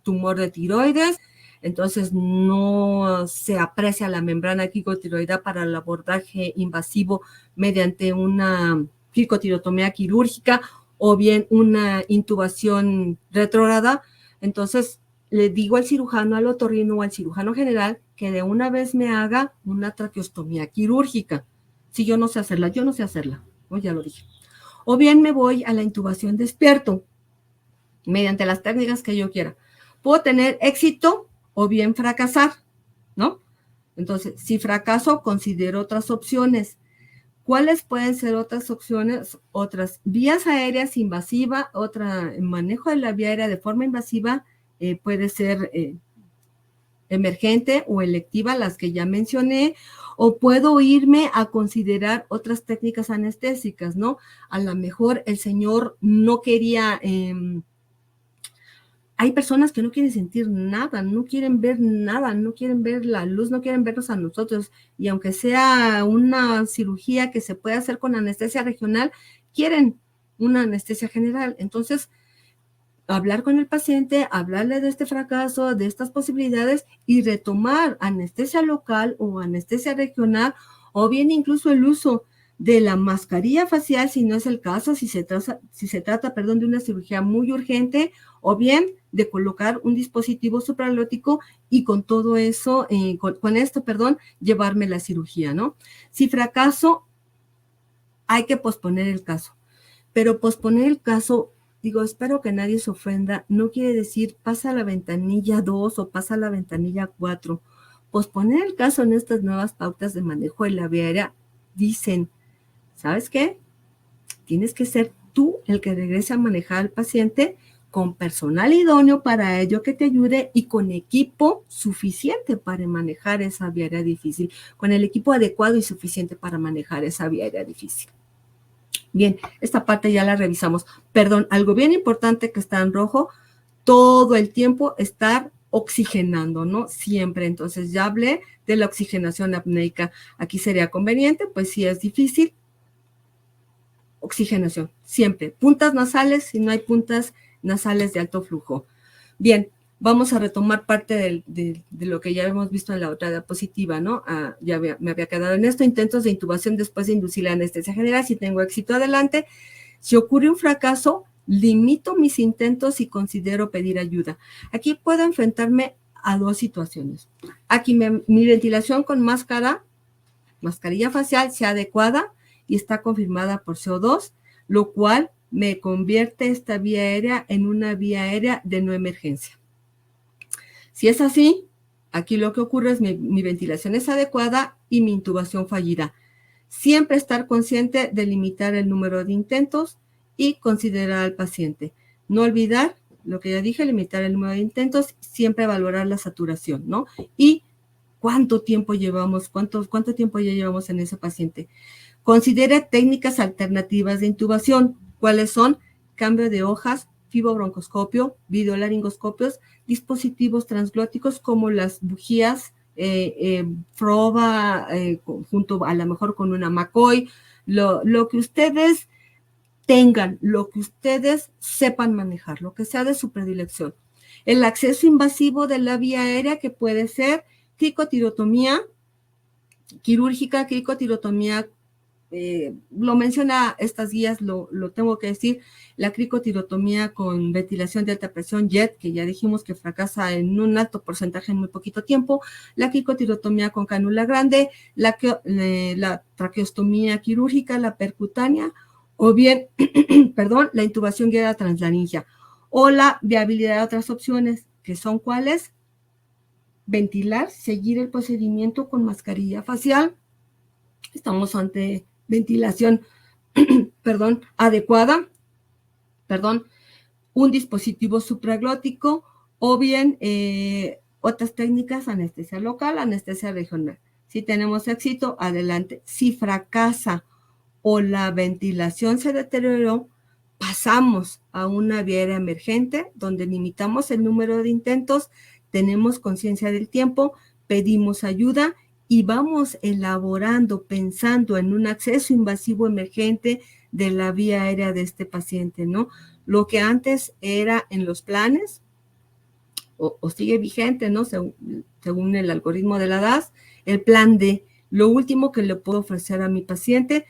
tumor de tiroides, entonces no se aprecia la membrana quicotiroidea para el abordaje invasivo mediante una quicotirotomía quirúrgica o bien una intubación retrógrada. Entonces, le digo al cirujano, al otorrino o al cirujano general que de una vez me haga una traqueostomía quirúrgica. Si yo no sé hacerla, ya lo dije. O bien me voy a la intubación despierto, mediante las técnicas que yo quiera. Puedo tener éxito o bien fracasar, ¿no? Entonces, si fracaso, considero otras opciones. ¿Cuáles pueden ser otras opciones? Otras vías aéreas invasivas, manejo de la vía aérea de forma invasiva, puede ser emergente o electiva, las que ya mencioné, o puedo irme a considerar otras técnicas anestésicas, ¿no? A lo mejor el señor no quería, hay personas que no quieren sentir nada, no quieren ver nada, no quieren ver la luz, no quieren vernos a nosotros, y aunque sea una cirugía que se puede hacer con anestesia regional, quieren una anestesia general. Entonces, hablar con el paciente, hablarle de este fracaso, de estas posibilidades y retomar anestesia local o anestesia regional o bien incluso el uso de la mascarilla facial, si no es el caso, si se trata, de una cirugía muy urgente, o bien de colocar un dispositivo supralótico y con todo eso, con esto, llevarme la cirugía, ¿no? Si fracaso, hay que posponer el caso. Pero posponer el caso, digo, espero que nadie se ofenda, no quiere decir pasa la ventanilla 2 o pasa la ventanilla 4. Posponer el caso en estas nuevas pautas de manejo de la vía aérea dicen, ¿sabes qué? Tienes que ser tú el que regrese a manejar al paciente con personal idóneo para ello que te ayude y con equipo suficiente para manejar esa vía aérea difícil, con el equipo adecuado y suficiente para manejar esa vía aérea difícil. Bien, esta parte ya la revisamos. Perdón, algo bien importante que está en rojo, todo el tiempo estar oxigenando, ¿no? Siempre. Entonces ya hablé de la oxigenación apneica. Aquí sería conveniente, pues si es difícil, oxigenación, siempre. Puntas nasales, si no hay puntas nasales de alto flujo. Bien, vamos a retomar parte de lo que ya hemos visto en la otra diapositiva, ¿no? Me había quedado en esto, intentos de intubación después de inducir la anestesia general. Si tengo éxito, adelante. Si ocurre un fracaso, limito mis intentos y considero pedir ayuda. Aquí puedo enfrentarme a dos situaciones. Aquí mi ventilación con mascarilla facial sea adecuada y está confirmada por CO2, lo cual me convierte esta vía aérea en una vía aérea de no emergencia. Si es así, aquí lo que ocurre es mi ventilación es adecuada y mi intubación fallida. Siempre estar consciente de limitar el número de intentos y considerar al paciente. No olvidar lo que ya dije, limitar el número de intentos, siempre valorar la saturación, ¿no? Y cuánto tiempo llevamos, cuánto tiempo ya llevamos en ese paciente. Considere técnicas alternativas de intubación. ¿Cuáles son? Cambio de hojas, fibobroncoscopio, videolaringoscopios, dispositivos transglóticos como las bujías, Froba, junto a lo mejor con una McCoy, lo que ustedes tengan, lo que ustedes sepan manejar, lo que sea de su predilección. El acceso invasivo de la vía aérea, que puede ser cricotirotomía quirúrgica, cricotirotomía, lo menciona estas guías, lo tengo que decir, la cricotirotomía con ventilación de alta presión, JET, que ya dijimos que fracasa en un alto porcentaje en muy poquito tiempo, la cricotirotomía con cánula grande, la traqueostomía quirúrgica, la percutánea, o bien, la intubación guiada translaringia, o la viabilidad de otras opciones, que son ¿cuáles? Ventilar, seguir el procedimiento con mascarilla facial. Estamos ante ventilación, adecuada, un dispositivo supraglótico, o bien otras técnicas, anestesia local, anestesia regional. Si tenemos éxito, adelante. Si fracasa o la ventilación se deterioró, pasamos a una vía aérea emergente, donde limitamos el número de intentos, tenemos conciencia del tiempo, pedimos ayuda y vamos elaborando, pensando en un acceso invasivo emergente de la vía aérea de este paciente, ¿no? Lo que antes era en los planes, o sigue vigente, ¿no? Según el algoritmo de la DAS, el plan D, lo último que le puedo ofrecer a mi paciente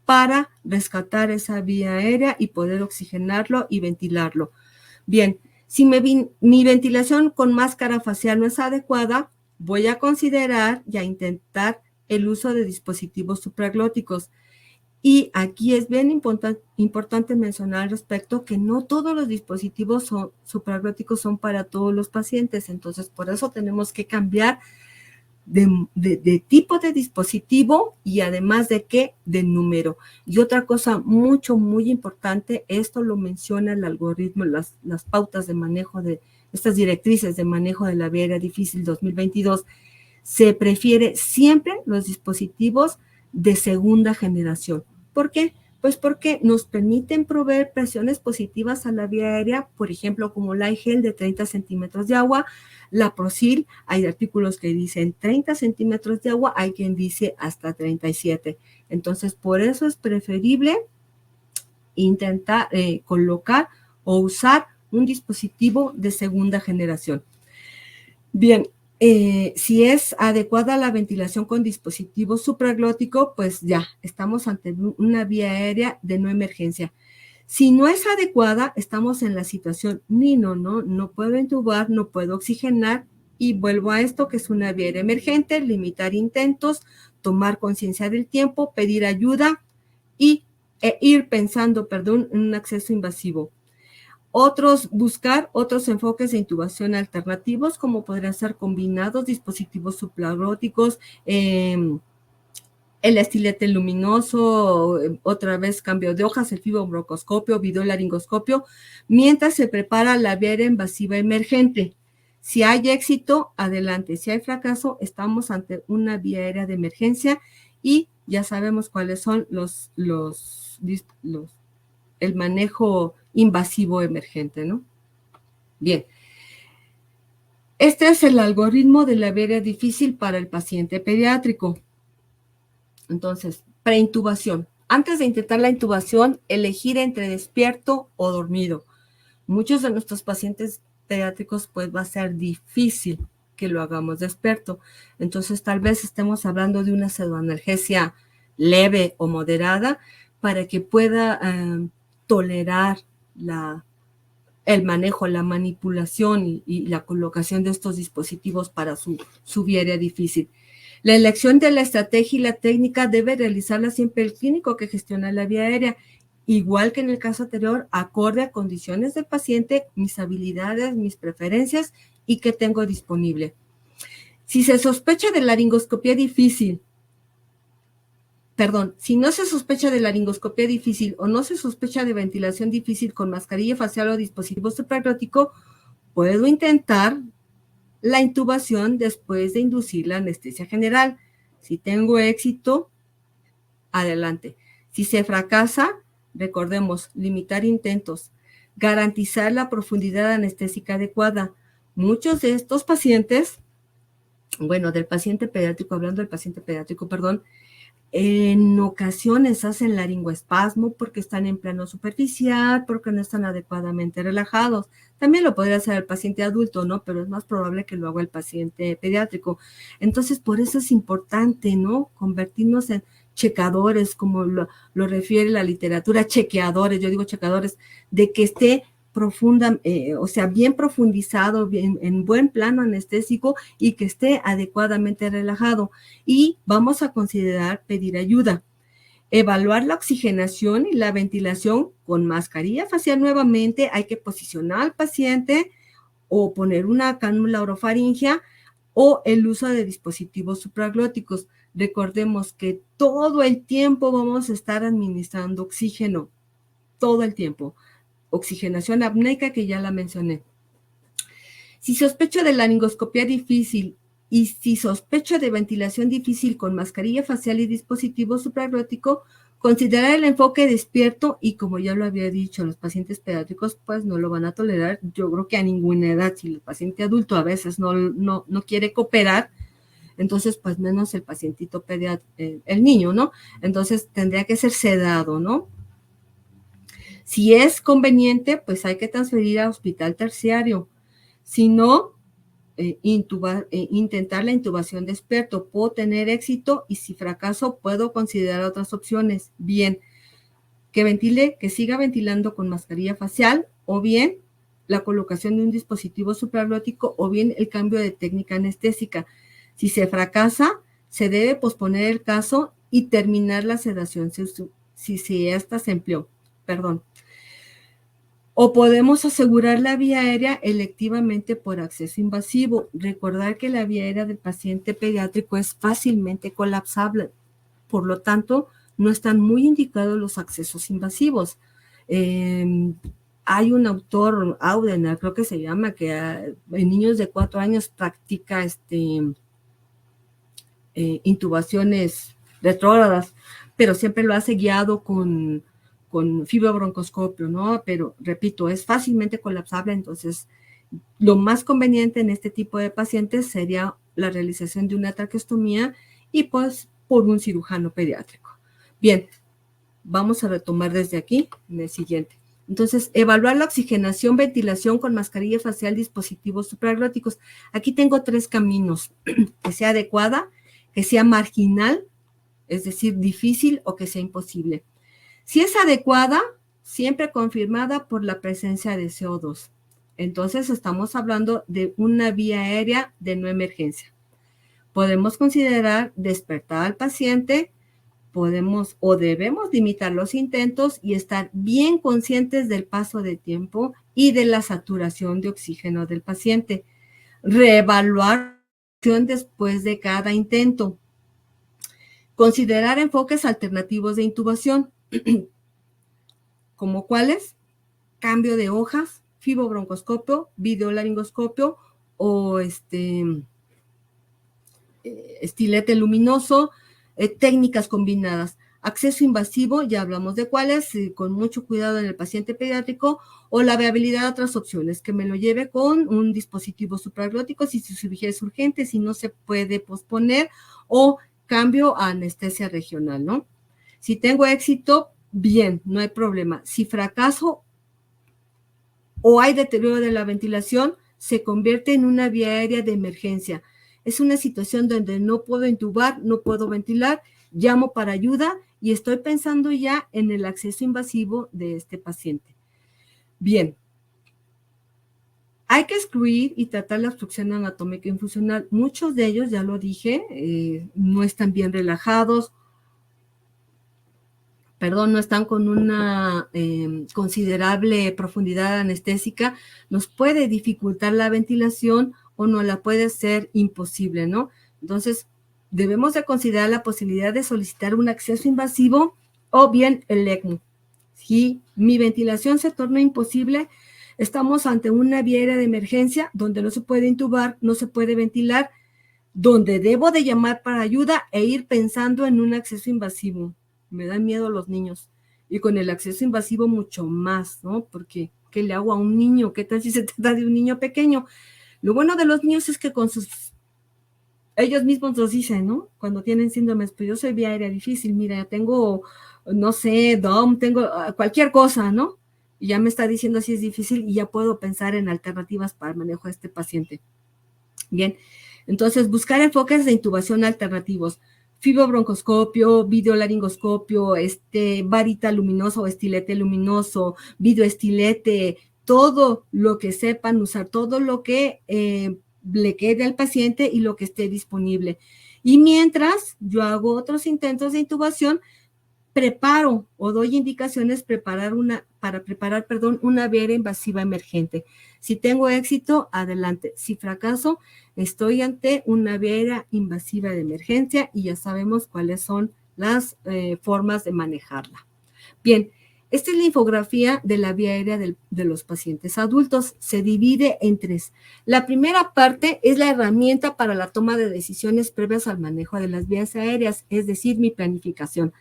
para rescatar esa vía aérea y poder oxigenarlo y ventilarlo. Bien, si mi ventilación con máscara facial no es adecuada, voy a considerar y a intentar el uso de dispositivos supraglóticos. Y aquí es bien importante mencionar al respecto que no todos los dispositivos supraglóticos son para todos los pacientes. Entonces, por eso tenemos que cambiar de tipo de dispositivo y además de número. Y otra cosa muy importante, esto lo menciona el algoritmo, las pautas de manejo de estas directrices de manejo de la vía aérea difícil 2022, se prefiere siempre los dispositivos de segunda generación. ¿Por qué? Pues porque nos permiten proveer presiones positivas a la vía aérea, por ejemplo, como la iGel de 30 centímetros de agua, la Prosil, hay artículos que dicen 30 centímetros de agua, hay quien dice hasta 37. Entonces, por eso es preferible intentar colocar o usar un dispositivo de segunda generación. Bien, Si es adecuada la ventilación con dispositivo supraglótico, pues ya estamos ante una vía aérea de no emergencia. Si no es adecuada, estamos en la situación no puedo intubar, no puedo oxigenar, y vuelvo a esto que es una vía aérea emergente, limitar intentos, tomar conciencia del tiempo, pedir ayuda e ir pensando, en un acceso invasivo. Buscar otros enfoques de intubación alternativos, como podrían ser combinados, dispositivos supraglóticos, el estilete luminoso, otra vez cambio de hojas, el fibrobroncoscopio, videolaringoscopio, mientras se prepara la vía aérea invasiva emergente. Si hay éxito, adelante. Si hay fracaso, estamos ante una vía aérea de emergencia y ya sabemos cuáles son el manejo invasivo emergente, ¿no? Bien. Este es el algoritmo de la vía aérea difícil para el paciente pediátrico. Entonces, preintubación. Antes de intentar la intubación, elegir entre despierto o dormido. Muchos de nuestros pacientes pediátricos, pues va a ser difícil que lo hagamos despierto. Entonces, tal vez estemos hablando de una pseudoanalgesia leve o moderada para que pueda tolerar el manejo, la manipulación y la colocación de estos dispositivos para su vía aérea difícil. La elección de la estrategia y la técnica debe realizarla siempre el clínico que gestiona la vía aérea, igual que en el caso anterior, acorde a condiciones del paciente, mis habilidades, mis preferencias y qué tengo disponible. Si se sospecha de laringoscopía difícil, si no se sospecha de laringoscopía difícil o no se sospecha de ventilación difícil con mascarilla facial o dispositivo supraglótico, puedo intentar la intubación después de inducir la anestesia general. Si tengo éxito, adelante. Si se fracasa, recordemos, limitar intentos, garantizar la profundidad anestésica adecuada. Muchos de estos pacientes, del paciente pediátrico, hablando del paciente pediátrico, en ocasiones hacen laringoespasmo porque están en plano superficial, porque no están adecuadamente relajados. También lo podría hacer el paciente adulto, ¿no? Pero es más probable que lo haga el paciente pediátrico. Entonces, por eso es importante, ¿no? Convertirnos en checadores, como lo refiere la literatura, chequeadores, yo digo checadores, de que esté profunda, bien profundizado, en buen plano anestésico y que esté adecuadamente relajado. Y vamos a considerar pedir ayuda. Evaluar la oxigenación y la ventilación con mascarilla facial nuevamente. Hay que posicionar al paciente o poner una cánula orofaringea o el uso de dispositivos supraglóticos. Recordemos que todo el tiempo vamos a estar administrando oxígeno, todo el tiempo. Oxigenación apneica, que ya la mencioné. Si sospecho de laringoscopía difícil y si sospecho de ventilación difícil con mascarilla facial y dispositivo supraglótico, considerar el enfoque despierto y, como ya lo había dicho, los pacientes pediátricos pues no lo van a tolerar, yo creo que a ninguna edad. Si el paciente adulto a veces no quiere cooperar, entonces pues menos el pacientito pediátrico, el niño, ¿no? Entonces tendría que ser sedado, ¿no? Si es conveniente, pues hay que transferir a hospital terciario. Si no, intentar la intubación despierto. Puedo tener éxito y si fracaso, puedo considerar otras opciones. Bien, que siga ventilando con mascarilla facial, o bien la colocación de un dispositivo supraglótico, o bien el cambio de técnica anestésica. Si se fracasa, se debe posponer el caso y terminar la sedación si esta se empleó. O podemos asegurar la vía aérea electivamente por acceso invasivo. Recordar que la vía aérea del paciente pediátrico es fácilmente colapsable. Por lo tanto, no están muy indicados los accesos invasivos. Hay un autor, Audener, creo que se llama, que en niños de 4 años practica intubaciones retrógradas, pero siempre lo hace guiado con fibrobroncoscopio, ¿no? Pero, repito, es fácilmente colapsable, entonces lo más conveniente en este tipo de pacientes sería la realización de una traqueostomía y pues por un cirujano pediátrico. Bien, vamos a retomar desde aquí en el siguiente. Entonces, evaluar la oxigenación, ventilación con mascarilla facial, dispositivos supraglóticos. Aquí tengo 3 caminos, que sea adecuada, que sea marginal, es decir, difícil o que sea imposible. Si es adecuada, siempre confirmada por la presencia de CO2. Entonces, estamos hablando de una vía aérea de no emergencia. Podemos considerar despertar al paciente, podemos o debemos limitar los intentos y estar bien conscientes del paso de tiempo y de la saturación de oxígeno del paciente. Reevaluar después de cada intento. Considerar enfoques alternativos de intubación, como cuáles: cambio de hojas, fibrobroncoscopio, videolaringoscopio o estilete luminoso, técnicas combinadas. Acceso invasivo, ya hablamos de cuáles, con mucho cuidado en el paciente pediátrico, o la viabilidad de otras opciones, que me lo lleve con un dispositivo supraglótico si su cirugía es urgente, si no se puede posponer, o cambio a anestesia regional, ¿no? Si tengo éxito, bien, no hay problema. Si fracaso o hay deterioro de la ventilación, se convierte en una vía aérea de emergencia. Es una situación donde no puedo intubar, no puedo ventilar, llamo para ayuda y estoy pensando ya en el acceso invasivo de este paciente. Bien, hay que excluir y tratar la obstrucción anatómica infusional. Muchos de ellos, ya lo dije, no están bien relajados, no están con una considerable profundidad anestésica, nos puede dificultar la ventilación o nos la puede hacer imposible, ¿no? Entonces, debemos de considerar la posibilidad de solicitar un acceso invasivo o bien el ECMO. Si mi ventilación se torna imposible, estamos ante una vía aérea de emergencia donde no se puede intubar, no se puede ventilar, donde debo de llamar para ayuda e ir pensando en un acceso invasivo. Me dan miedo los niños. Y con el acceso invasivo mucho más, ¿no? Porque, ¿qué le hago a un niño? ¿Qué tal si se trata de un niño pequeño? Lo bueno de los niños es que ellos mismos nos dicen, ¿no? Cuando tienen síndromes, pues yo soy vía aérea difícil, mira, tengo, no sé, DOM, tengo cualquier cosa, ¿no? Y ya me está diciendo si es difícil y ya puedo pensar en alternativas para el manejo de este paciente. Bien, entonces buscar enfoques de intubación alternativos. Fibrobroncoscopio, videolaringoscopio, varita luminoso o estilete luminoso, videoestilete, todo lo que sepan usar, todo lo que le quede al paciente y lo que esté disponible. Y mientras yo hago otros intentos de intubación, preparo o doy indicaciones para preparar una vía invasiva emergente. Si tengo éxito, adelante. Si fracaso, estoy ante una vía invasiva de emergencia y ya sabemos cuáles son las formas de manejarla. Bien, esta es la infografía de la vía aérea de los pacientes adultos. Se divide en 3. La primera parte es la herramienta para la toma de decisiones previas al manejo de las vías aéreas, es decir, mi planificación.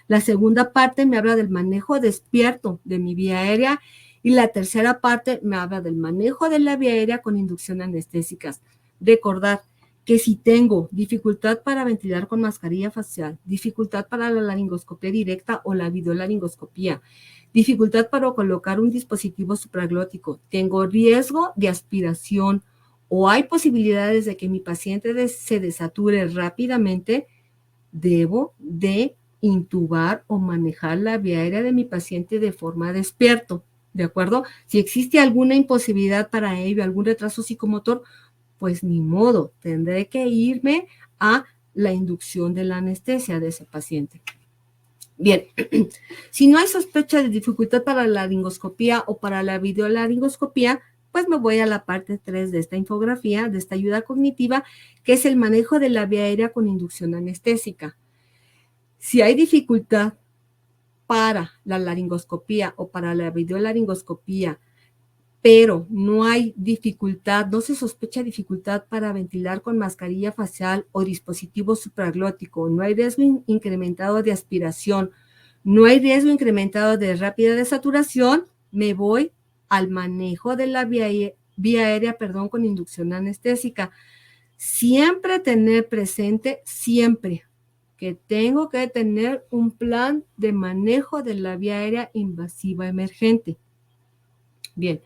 La segunda parte me habla del manejo despierto de mi vía aérea y la tercera parte me habla del manejo de la vía aérea con inducción anestésica. Recordar que si tengo dificultad para ventilar con mascarilla facial, dificultad para la laringoscopia directa o la videolaringoscopía, dificultad para colocar un dispositivo supraglótico, tengo riesgo de aspiración o hay posibilidades de que mi paciente se desature rápidamente, debo de intubar o manejar la vía aérea de mi paciente de forma despierto, ¿de acuerdo? Si existe alguna imposibilidad para ello, algún retraso psicomotor, pues ni modo, tendré que irme a la inducción de la anestesia de ese paciente. Bien, si no hay sospecha de dificultad para la laringoscopía o para la videolaringoscopía, pues me voy a la parte 3 de esta infografía, de esta ayuda cognitiva, que es el manejo de la vía aérea con inducción anestésica. Si hay dificultad para la laringoscopía o para la videolaringoscopía, pero no hay dificultad, no se sospecha dificultad para ventilar con mascarilla facial o dispositivo supraglótico, no hay riesgo incrementado de aspiración, no hay riesgo incrementado de rápida desaturación, me voy al manejo de la vía aérea, con inducción anestésica. Siempre tener presente, siempre, que tengo que tener un plan de manejo de la vía aérea invasiva emergente. Bien.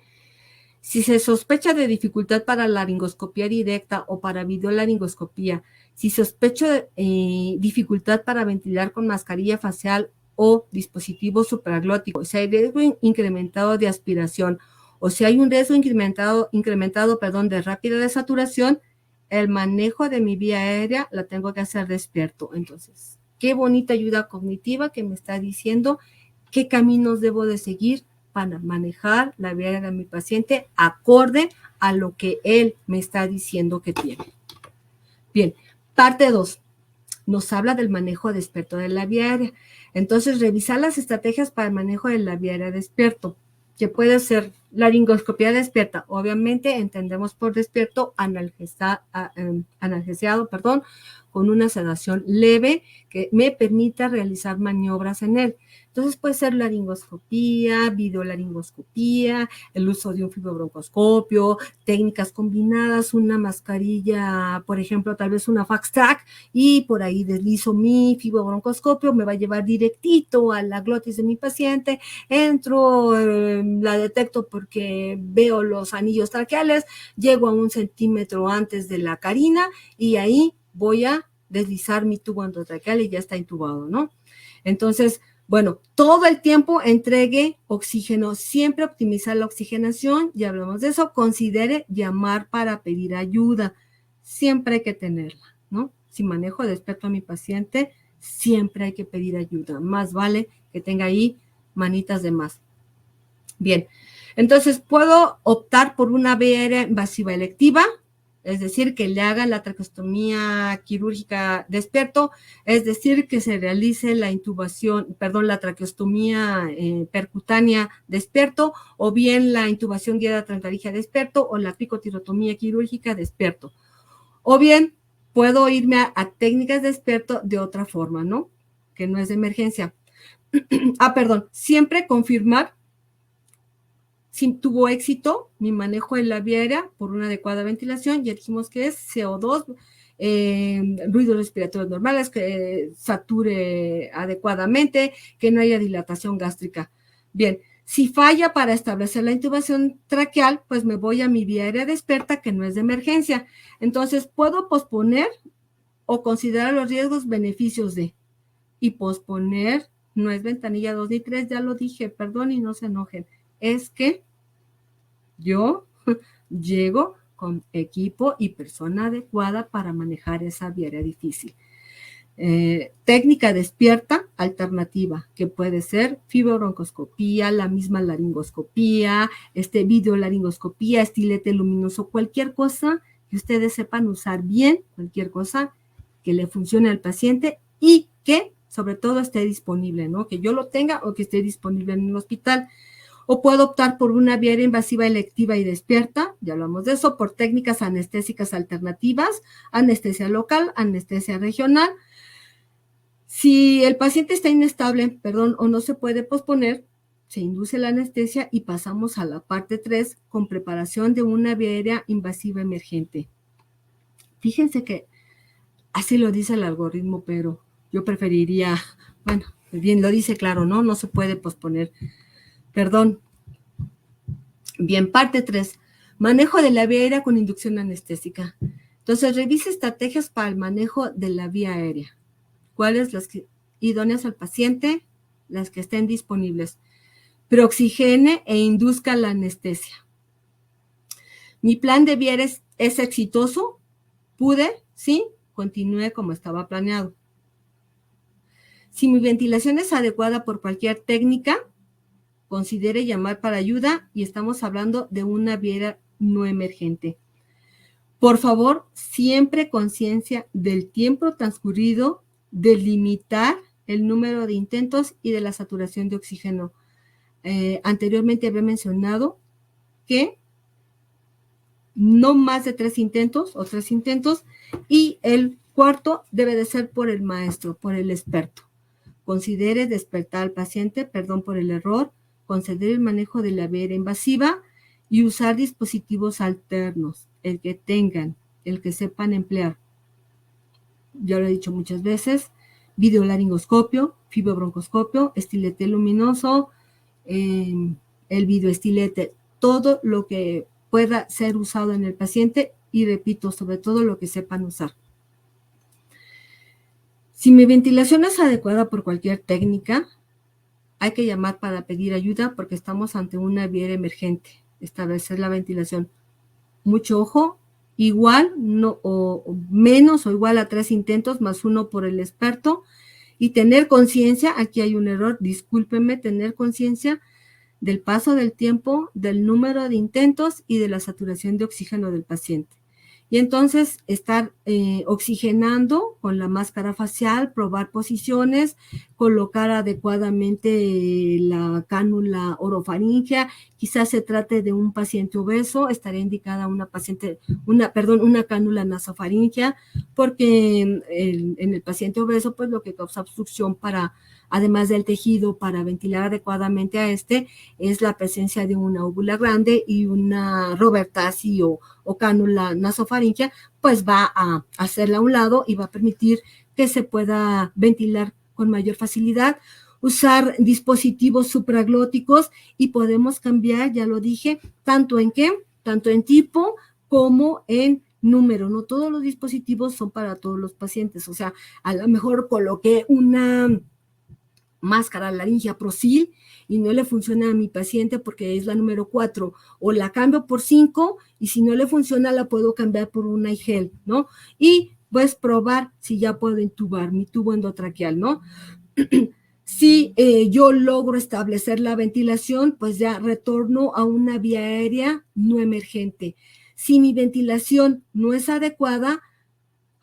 Si se sospecha de dificultad para laringoscopía directa o para videolaringoscopía, si sospecho de dificultad para ventilar con mascarilla facial o dispositivo supraglótico, si hay riesgo incrementado de aspiración o si hay un riesgo incrementado de rápida desaturación, el manejo de mi vía aérea la tengo que hacer despierto. Entonces, qué bonita ayuda cognitiva que me está diciendo qué caminos debo de seguir para manejar la vía aérea de mi paciente acorde a lo que él me está diciendo que tiene. Bien, parte 2. Nos habla del manejo despierto de la vía aérea. Entonces, revisar las estrategias para el manejo de la vía aérea despierto, que puede ser laringoscopía despierta. Obviamente, entendemos por despierto analgesiado, con una sedación leve que me permita realizar maniobras en él. Entonces puede ser laringoscopía, videolaringoscopía, el uso de un fibrobroncoscopio, técnicas combinadas, una mascarilla, por ejemplo, tal vez una FaxTrack, y por ahí deslizo mi fibrobroncoscopio, me va a llevar directito a la glotis de mi paciente, entro, la detecto porque veo los anillos traqueales, llego a 1 centímetro antes de la carina y ahí voy a deslizar mi tubo endotraqueal y ya está intubado, ¿no? Entonces, bueno, todo el tiempo entregue oxígeno, siempre optimizar la oxigenación, ya hablamos de eso, considere llamar para pedir ayuda, siempre hay que tenerla, ¿no? Si manejo despierto a mi paciente, siempre hay que pedir ayuda, más vale que tenga ahí manitas de más. Bien, entonces puedo optar por una vía aérea invasiva electiva, es decir, que le hagan la traqueostomía quirúrgica despierto, es decir, que se realice la la traqueostomía percutánea despierto, o bien la intubación guiada trancarígea despierto, o la picotirotomía quirúrgica despierto. O bien, puedo irme a técnicas despierto de otra forma, ¿no? Que no es de emergencia. Siempre confirmar si tuvo éxito mi manejo en la vía aérea por una adecuada ventilación, ya dijimos que es CO2, ruidos respiratorios normales, que sature adecuadamente, que no haya dilatación gástrica. Bien, si falla para establecer la intubación traqueal, pues me voy a mi vía aérea despierta, que no es de emergencia. Entonces, puedo posponer o considerar los riesgos, beneficios de, y posponer no es ventanilla 2 ni 3, ya lo dije, perdón y no se enojen. Es que yo llego con equipo y persona adecuada para manejar esa vía aérea difícil. Técnica despierta alternativa, que puede ser fibrobroncoscopía, la misma laringoscopía, videolaringoscopía, estilete luminoso, cualquier cosa que ustedes sepan usar bien, cualquier cosa que le funcione al paciente y que sobre todo esté disponible, ¿no? Que yo lo tenga o que esté disponible en el hospital. O puedo optar por una vía aérea invasiva electiva y despierta, ya hablamos de eso, por técnicas anestésicas alternativas, anestesia local, anestesia regional. Si el paciente está inestable, o no se puede posponer, se induce la anestesia y pasamos a la parte 3 con preparación de una vía aérea invasiva emergente. Fíjense que así lo dice el algoritmo, pero yo preferiría, bueno, bien lo dice claro, ¿no? No se puede posponer. Bien, parte 3. Manejo de la vía aérea con inducción anestésica. Entonces, revise estrategias para el manejo de la vía aérea. ¿Cuáles? Las idóneas al paciente, las que estén disponibles. Preoxigene e induzca la anestesia. Mi plan de vía aérea es exitoso. ¿Pude? Sí, continúe como estaba planeado. Si mi ventilación es adecuada por cualquier técnica, considere llamar para ayuda y estamos hablando de una vía aérea no emergente. Por favor, siempre conciencia del tiempo transcurrido, de limitar el número de intentos y de la saturación de oxígeno. Anteriormente había mencionado que no más de 3 intentos y el cuarto debe de ser por el maestro, por el experto. Considere despertar al paciente, perdón por el error, conceder el manejo de la vía aérea invasiva y usar dispositivos alternos, el que tengan, el que sepan emplear. Ya lo he dicho muchas veces, videolaringoscopio, fibrobroncoscopio, estilete luminoso, el videoestilete, todo lo que pueda ser usado en el paciente y repito, sobre todo lo que sepan usar. Si mi ventilación es adecuada por cualquier técnica, hay que llamar para pedir ayuda porque estamos ante una vía emergente. Establecer la ventilación. Mucho ojo, igual no, o menos o igual a 3 intentos más 1 por el experto. Y tener conciencia, aquí hay un error, discúlpenme, tener conciencia del paso del tiempo, del número de intentos y de la saturación de oxígeno del paciente. Y entonces estar oxigenando con la máscara facial, probar posiciones, colocar adecuadamente la cánula orofaringea. Quizás se trate de un paciente obeso, estaría indicada una cánula nasofaringea, porque en el paciente obeso, pues lo que causa obstrucción para, además del tejido, para ventilar adecuadamente a es la presencia de una úvula grande y una Robertasi o cánula nasofaringea, pues va a hacerla a un lado y va a permitir que se pueda ventilar con mayor facilidad. Usar dispositivos supraglóticos y podemos cambiar, ya lo dije, tanto en tipo como en número. No todos los dispositivos son para todos los pacientes, o sea, a lo mejor coloqué una máscara laringea Prosil y no le funciona a mi paciente porque es la número 4, o la cambio por 5 y si no le funciona la puedo cambiar por una Igel, ¿no? Y pues probar si ya puedo intubar mi tubo endotraqueal, ¿no? Si yo logro establecer la ventilación, pues ya retorno a una vía aérea no emergente. Si mi ventilación no es adecuada,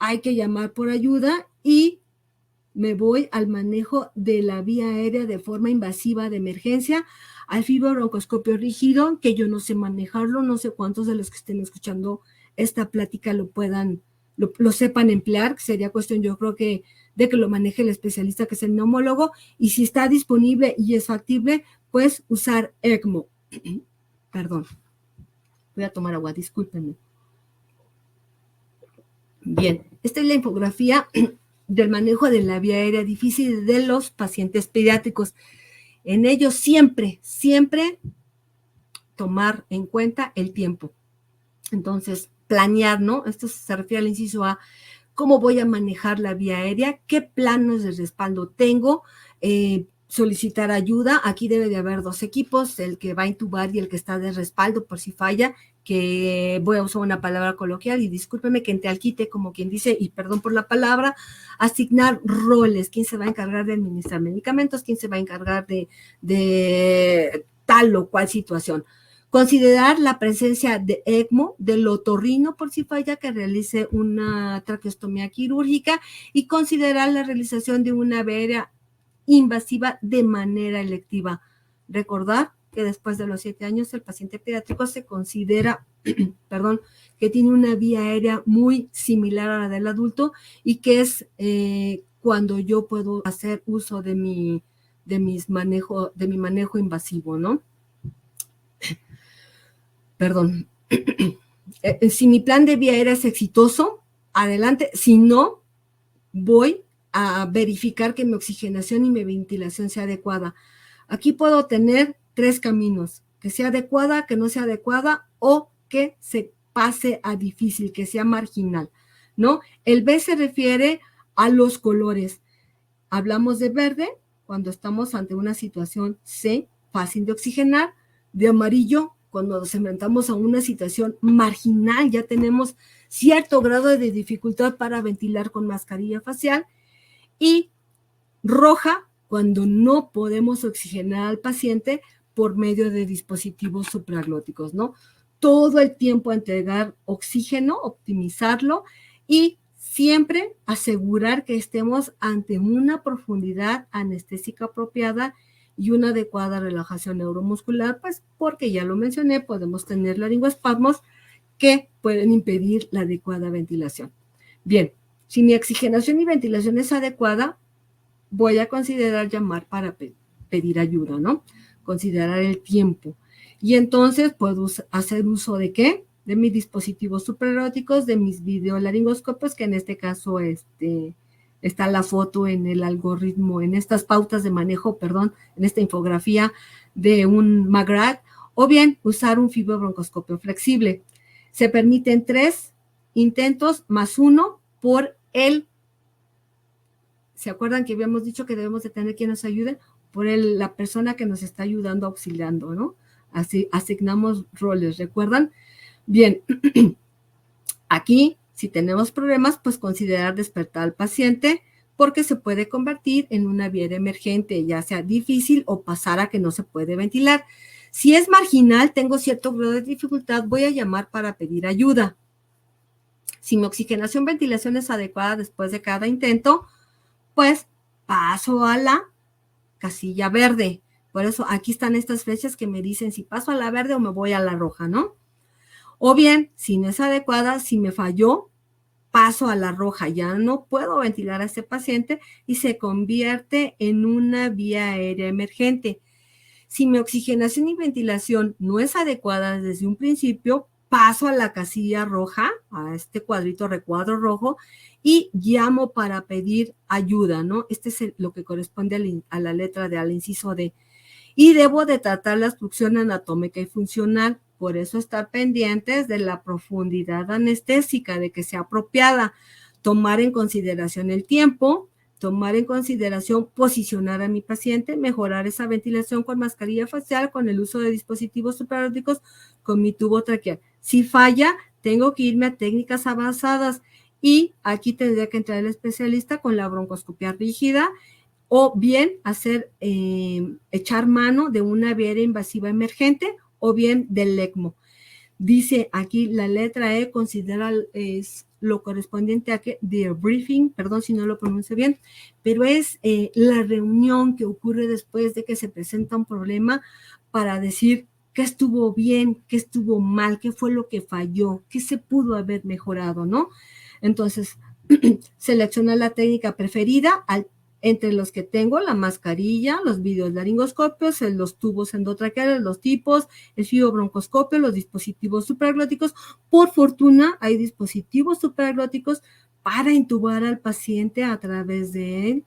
hay que llamar por ayuda y me voy al manejo de la vía aérea de forma invasiva de emergencia, al fibrobroncoscopio rígido, que yo no sé manejarlo, no sé cuántos de los que estén escuchando esta plática lo sepan emplear, sería cuestión yo creo que de que lo maneje el especialista que es el neumólogo, y si está disponible y es factible, pues usar ECMO. Perdón, voy a tomar agua, discúlpenme. Bien, esta es la infografía del manejo de la vía aérea difícil de los pacientes pediátricos. En ello siempre tomar en cuenta el tiempo. Entonces, planear, ¿no? Esto se refiere al inciso A. ¿Cómo voy a manejar la vía aérea? ¿Qué planos de respaldo tengo? Solicitar ayuda. Aquí debe de haber 2 equipos, el que va a intubar y el que está de respaldo por si falla, que voy a usar una palabra coloquial y discúlpeme que entre al quite, como quien dice, y perdón por la palabra, asignar roles, quién se va a encargar de administrar medicamentos, quién se va a encargar de tal o cual situación. Considerar la presencia de ECMO, del otorrino por si falla que realice una traqueostomía quirúrgica y considerar la realización de una vía aérea invasiva de manera electiva. Recordar que después de los 7 años el paciente pediátrico se considera, que tiene una vía aérea muy similar a la del adulto y que es cuando yo puedo hacer uso de mi manejo invasivo, ¿no? Perdón. Si mi plan de vía aérea es exitoso, adelante. Si no, voy a verificar que mi oxigenación y mi ventilación sea adecuada. Aquí puedo tener 3 caminos, que sea adecuada, que no sea adecuada o que se pase a difícil, que sea marginal, ¿no? El B se refiere a los colores. Hablamos de verde cuando estamos ante una situación C, fácil de oxigenar, de amarillo cuando nos enfrentamos a una situación marginal, ya tenemos cierto grado de dificultad para ventilar con mascarilla facial, y roja cuando no podemos oxigenar al paciente por medio de dispositivos supraglóticos, ¿no? Todo el tiempo entregar oxígeno, optimizarlo y siempre asegurar que estemos ante una profundidad anestésica apropiada y una adecuada relajación neuromuscular, pues porque ya lo mencioné, podemos tener laringoespasmos que pueden impedir la adecuada ventilación. Bien, si mi oxigenación y ventilación es adecuada, voy a considerar llamar para pedir ayuda, ¿no? Considerar el tiempo. Y entonces puedo hacer uso ¿de qué? De mis dispositivos supraeróticos, de mis videolaringoscopios, que en este caso está la foto en el algoritmo, en estas pautas de manejo, en esta infografía de un McGrath, o bien usar un fibrobroncoscopio flexible. Se permiten 3 intentos más 1 por el, ¿se acuerdan que habíamos dicho que debemos de tener quien nos ayude? Por la persona que nos está ayudando, auxiliando, ¿no? Así asignamos roles, ¿recuerdan? Bien, aquí, si tenemos problemas, pues considerar despertar al paciente porque se puede convertir en una vía emergente, ya sea difícil o pasar a que no se puede ventilar. Si es marginal, tengo cierto grado de dificultad, voy a llamar para pedir ayuda. Si mi oxigenación ventilación es adecuada después de cada intento, pues paso a la casilla verde. Por eso aquí están estas flechas que me dicen si paso a la verde o me voy a la roja, ¿no? O bien, si no es adecuada, si me falló, paso a la roja, ya no puedo ventilar a este paciente y se convierte en una vía aérea emergente. Si mi oxigenación y ventilación no es adecuada desde un principio, paso a la casilla roja, a este cuadrito recuadro rojo, y llamo para pedir ayuda, ¿no? Este es lo que corresponde a la letra D, al inciso D. Y debo de tratar la obstrucción anatómica y funcional. Por eso estar pendientes de la profundidad anestésica, de que sea apropiada, tomar en consideración el tiempo, tomar en consideración posicionar a mi paciente, mejorar esa ventilación con mascarilla facial, con el uso de dispositivos supraórticos, con mi tubo traqueal. Si falla, tengo que irme a técnicas avanzadas y aquí tendría que entrar el especialista con la broncoscopia rígida o bien echar mano de una vía invasiva emergente o bien del ECMO. Dice aquí la letra E, considera es lo correspondiente a que debriefing, perdón si no lo pronuncio bien, pero es la reunión que ocurre después de que se presenta un problema para decir qué estuvo bien, qué estuvo mal, qué fue lo que falló, qué se pudo haber mejorado, ¿no? Entonces, selecciona la técnica preferida entre los que tengo, la mascarilla, los videolaringoscopios, los tubos endotraqueales, los tipos, el fibrobroncoscopio, los dispositivos supraglóticos. Por fortuna, hay dispositivos supraglóticos para intubar al paciente a través de él,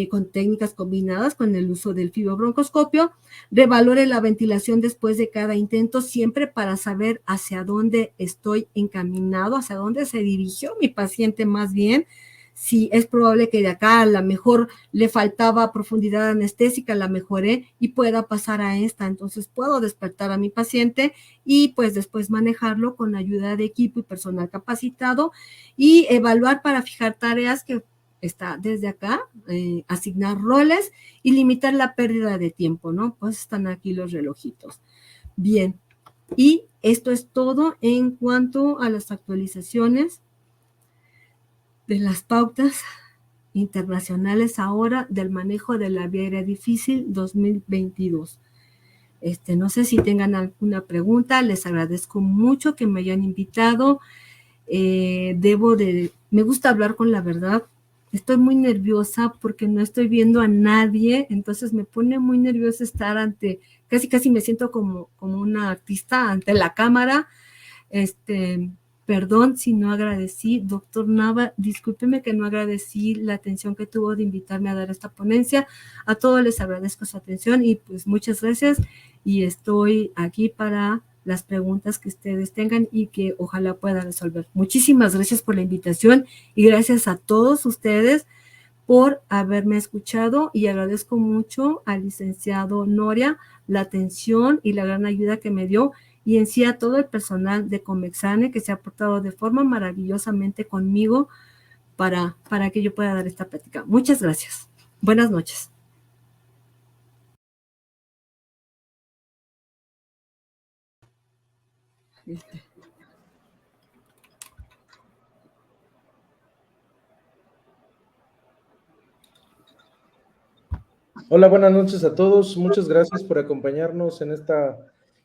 con técnicas combinadas con el uso del fibrobroncoscopio. Revalore la ventilación después de cada intento, siempre para saber hacia dónde estoy encaminado, hacia dónde se dirigió mi paciente más bien. Si es probable que de acá a lo mejor le faltaba profundidad anestésica, la mejoré y pueda pasar a esta. Entonces puedo despertar a mi paciente y pues después manejarlo con ayuda de equipo y personal capacitado y evaluar para fijar tareas que está desde acá, asignar roles y limitar la pérdida de tiempo, ¿no? Pues están aquí los relojitos. Bien, y esto es todo en cuanto a las actualizaciones de las pautas internacionales ahora del manejo de la vía aérea difícil 2022. No sé si tengan alguna pregunta, les agradezco mucho que me hayan invitado. Me gusta hablar con la verdad. Estoy muy nerviosa porque no estoy viendo a nadie, entonces me pone muy nerviosa estar casi me siento como una artista ante la cámara. Perdón si no agradecí, doctor Nava, discúlpeme que no agradecí la atención que tuvo de invitarme a dar esta ponencia. A todos les agradezco su atención y pues muchas gracias y estoy aquí para las preguntas que ustedes tengan y que ojalá pueda resolver. Muchísimas gracias por la invitación y gracias a todos ustedes por haberme escuchado y agradezco mucho al licenciado Noria la atención y la gran ayuda que me dio y en sí a todo el personal de Comexane que se ha portado de forma maravillosamente conmigo para que yo pueda dar esta plática. Muchas gracias. Buenas noches. Hola, buenas noches a todos. Muchas gracias por acompañarnos en esta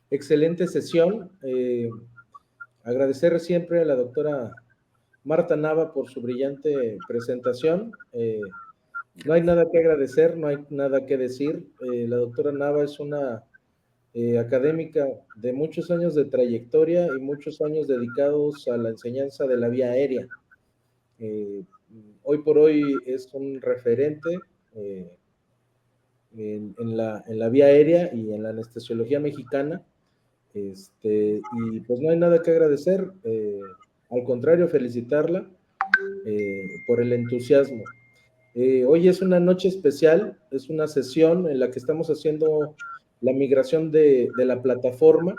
excelente sesión. Agradecer siempre a la doctora Marta Nava por su brillante presentación. No hay nada que agradecer, no hay nada que decir. La doctora Nava es una académica de muchos años de trayectoria y muchos años dedicados a la enseñanza de la vía aérea. Hoy por hoy es un referente en la vía aérea y en la anestesiología mexicana. Y pues no hay nada que agradecer, al contrario, felicitarla por el entusiasmo. Hoy es una noche especial, es una sesión en la que estamos haciendo la migración de la plataforma.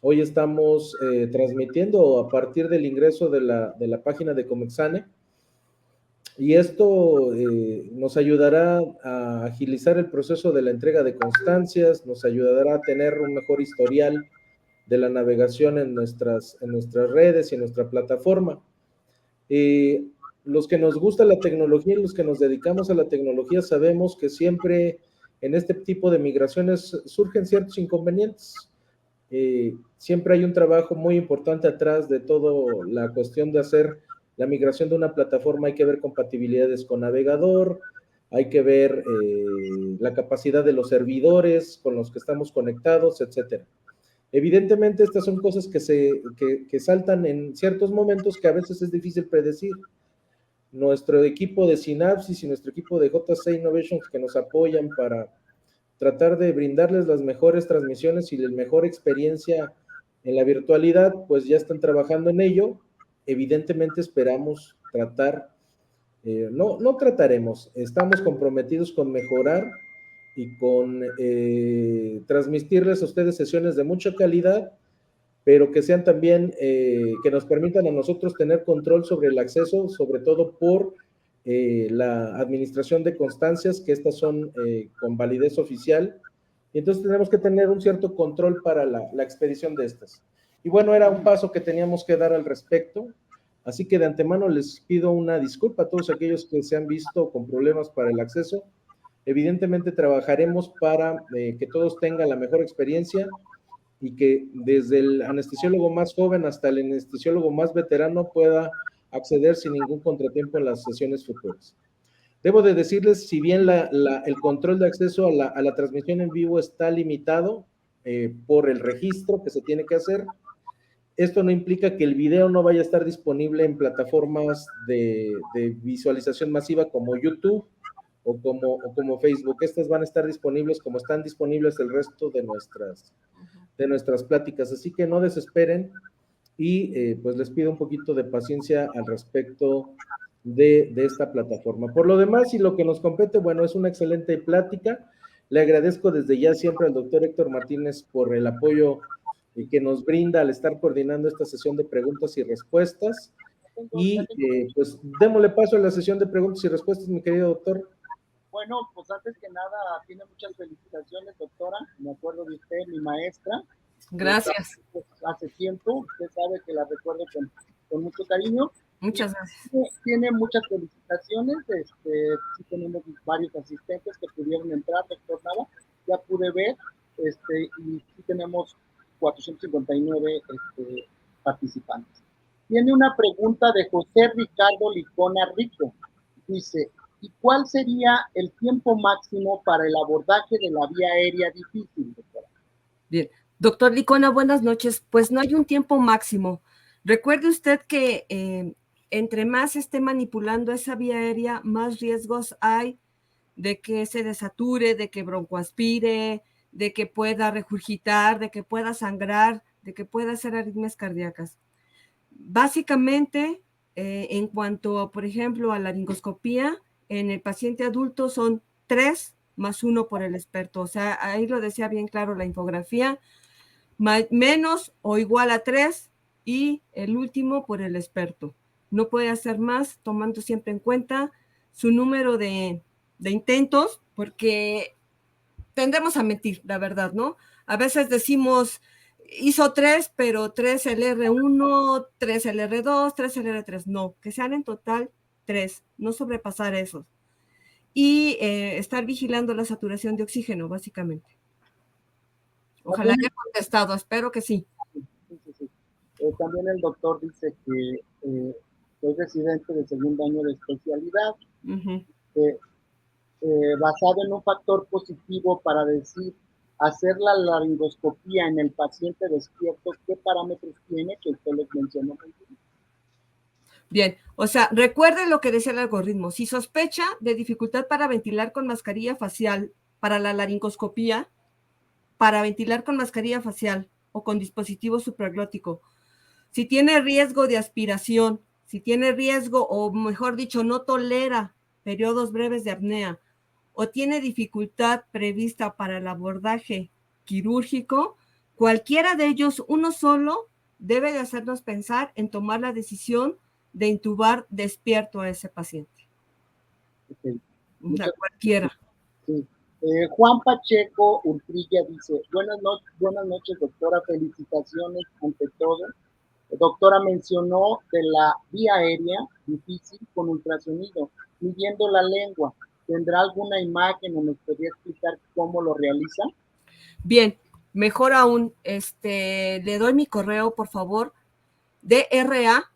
Hoy estamos transmitiendo a partir del ingreso de la página de Comexane, y esto nos ayudará a agilizar el proceso de la entrega de constancias, nos ayudará a tener un mejor historial de la navegación en nuestras redes y en nuestra plataforma. Los que nos gusta la tecnología y los que nos dedicamos a la tecnología sabemos que siempre en este tipo de migraciones surgen ciertos inconvenientes. Siempre hay un trabajo muy importante atrás de toda la cuestión de hacer la migración de una plataforma. Hay que ver compatibilidades con navegador, hay que ver la capacidad de los servidores con los que estamos conectados, etcétera. Evidentemente, estas son cosas que saltan en ciertos momentos que a veces es difícil predecir. Nuestro equipo de Synapsis y nuestro equipo de JC Innovations, que nos apoyan para tratar de brindarles las mejores transmisiones y la mejor experiencia en la virtualidad, pues ya están trabajando en ello. Evidentemente esperamos no trataremos, estamos comprometidos con mejorar y con transmitirles a ustedes sesiones de mucha calidad, pero que sean también, que nos permitan a nosotros tener control sobre el acceso, sobre todo por la administración de constancias, que estas son con validez oficial, y entonces tenemos que tener un cierto control para la expedición de estas. Y bueno, era un paso que teníamos que dar al respecto, así que de antemano les pido una disculpa a todos aquellos que se han visto con problemas para el acceso. Evidentemente trabajaremos para que todos tengan la mejor experiencia y que desde el anestesiólogo más joven hasta el anestesiólogo más veterano pueda acceder sin ningún contratiempo en las sesiones futuras. Debo de decirles, si bien el control de acceso a la transmisión en vivo está limitado por el registro que se tiene que hacer, esto no implica que el video no vaya a estar disponible en plataformas de visualización masiva como YouTube o como Facebook. Estas van a estar disponibles como están disponibles el resto de nuestras pláticas, así que no desesperen y pues les pido un poquito de paciencia al respecto de esta plataforma. Por lo demás, y lo que nos compete, bueno, es una excelente plática. Le agradezco desde ya siempre al doctor Héctor Martínez por el apoyo que nos brinda al estar coordinando esta sesión de preguntas y respuestas. Y pues démosle paso a la sesión de preguntas y respuestas, mi querido doctor. Bueno, pues antes que nada, tiene muchas felicitaciones, doctora. Me acuerdo de usted, mi maestra. Gracias. Hace tiempo, usted sabe que la recuerdo con mucho cariño. Muchas gracias. Tiene muchas felicitaciones. Sí tenemos varios asistentes que pudieron entrar, doctor Nava. Ya pude ver, y sí tenemos 459 participantes. Tiene una pregunta de José Ricardo Licona Rico. Dice, ¿y cuál sería el tiempo máximo para el abordaje de la vía aérea difícil, doctora? Bien. Doctor Licona, buenas noches. Pues no hay un tiempo máximo. Recuerde usted que entre más esté manipulando esa vía aérea, más riesgos hay de que se desature, de que broncoaspire, de que pueda regurgitar, de que pueda sangrar, de que pueda hacer arritmias cardíacas. Básicamente, en cuanto, por ejemplo, a la laringoscopía, en el paciente adulto son 3 más 1 por el experto. O sea, ahí lo decía bien claro la infografía, menos o igual a 3 y el último por el experto. No puede hacer más, tomando siempre en cuenta su número de intentos, porque tendemos a mentir, la verdad, ¿no? A veces decimos, hizo 3, pero 3 el R1, 3 el R2, 3 el R3. No, que sean en total 3, no sobrepasar esos. Y estar vigilando la saturación de oxígeno, básicamente. Ojalá haya contestado, espero que sí. Sí. También el doctor dice que soy residente de segundo año de especialidad, basado en un factor positivo para decir, hacer la laringoscopía en el paciente despierto, ¿qué parámetros tiene que usted les mencionó? Bien, o sea, recuerden lo que decía el algoritmo. Si sospecha de dificultad para ventilar con mascarilla facial para la laringoscopía, para ventilar con mascarilla facial o con dispositivo supraglótico, si tiene riesgo de aspiración, si tiene riesgo, o mejor dicho, no tolera periodos breves de apnea, o tiene dificultad prevista para el abordaje quirúrgico, cualquiera de ellos, uno solo, debe de hacernos pensar en tomar la decisión de intubar despierto a ese paciente. Okay. Cualquiera. Sí. Juan Pacheco Urtrilla dice, buenas noches, doctora, felicitaciones ante todo. Doctora, mencionó de la vía aérea difícil con ultrasonido, midiendo la lengua. ¿Tendrá alguna imagen o nos podría explicar cómo lo realiza? Bien, mejor aún, le doy mi correo, por favor, DRA,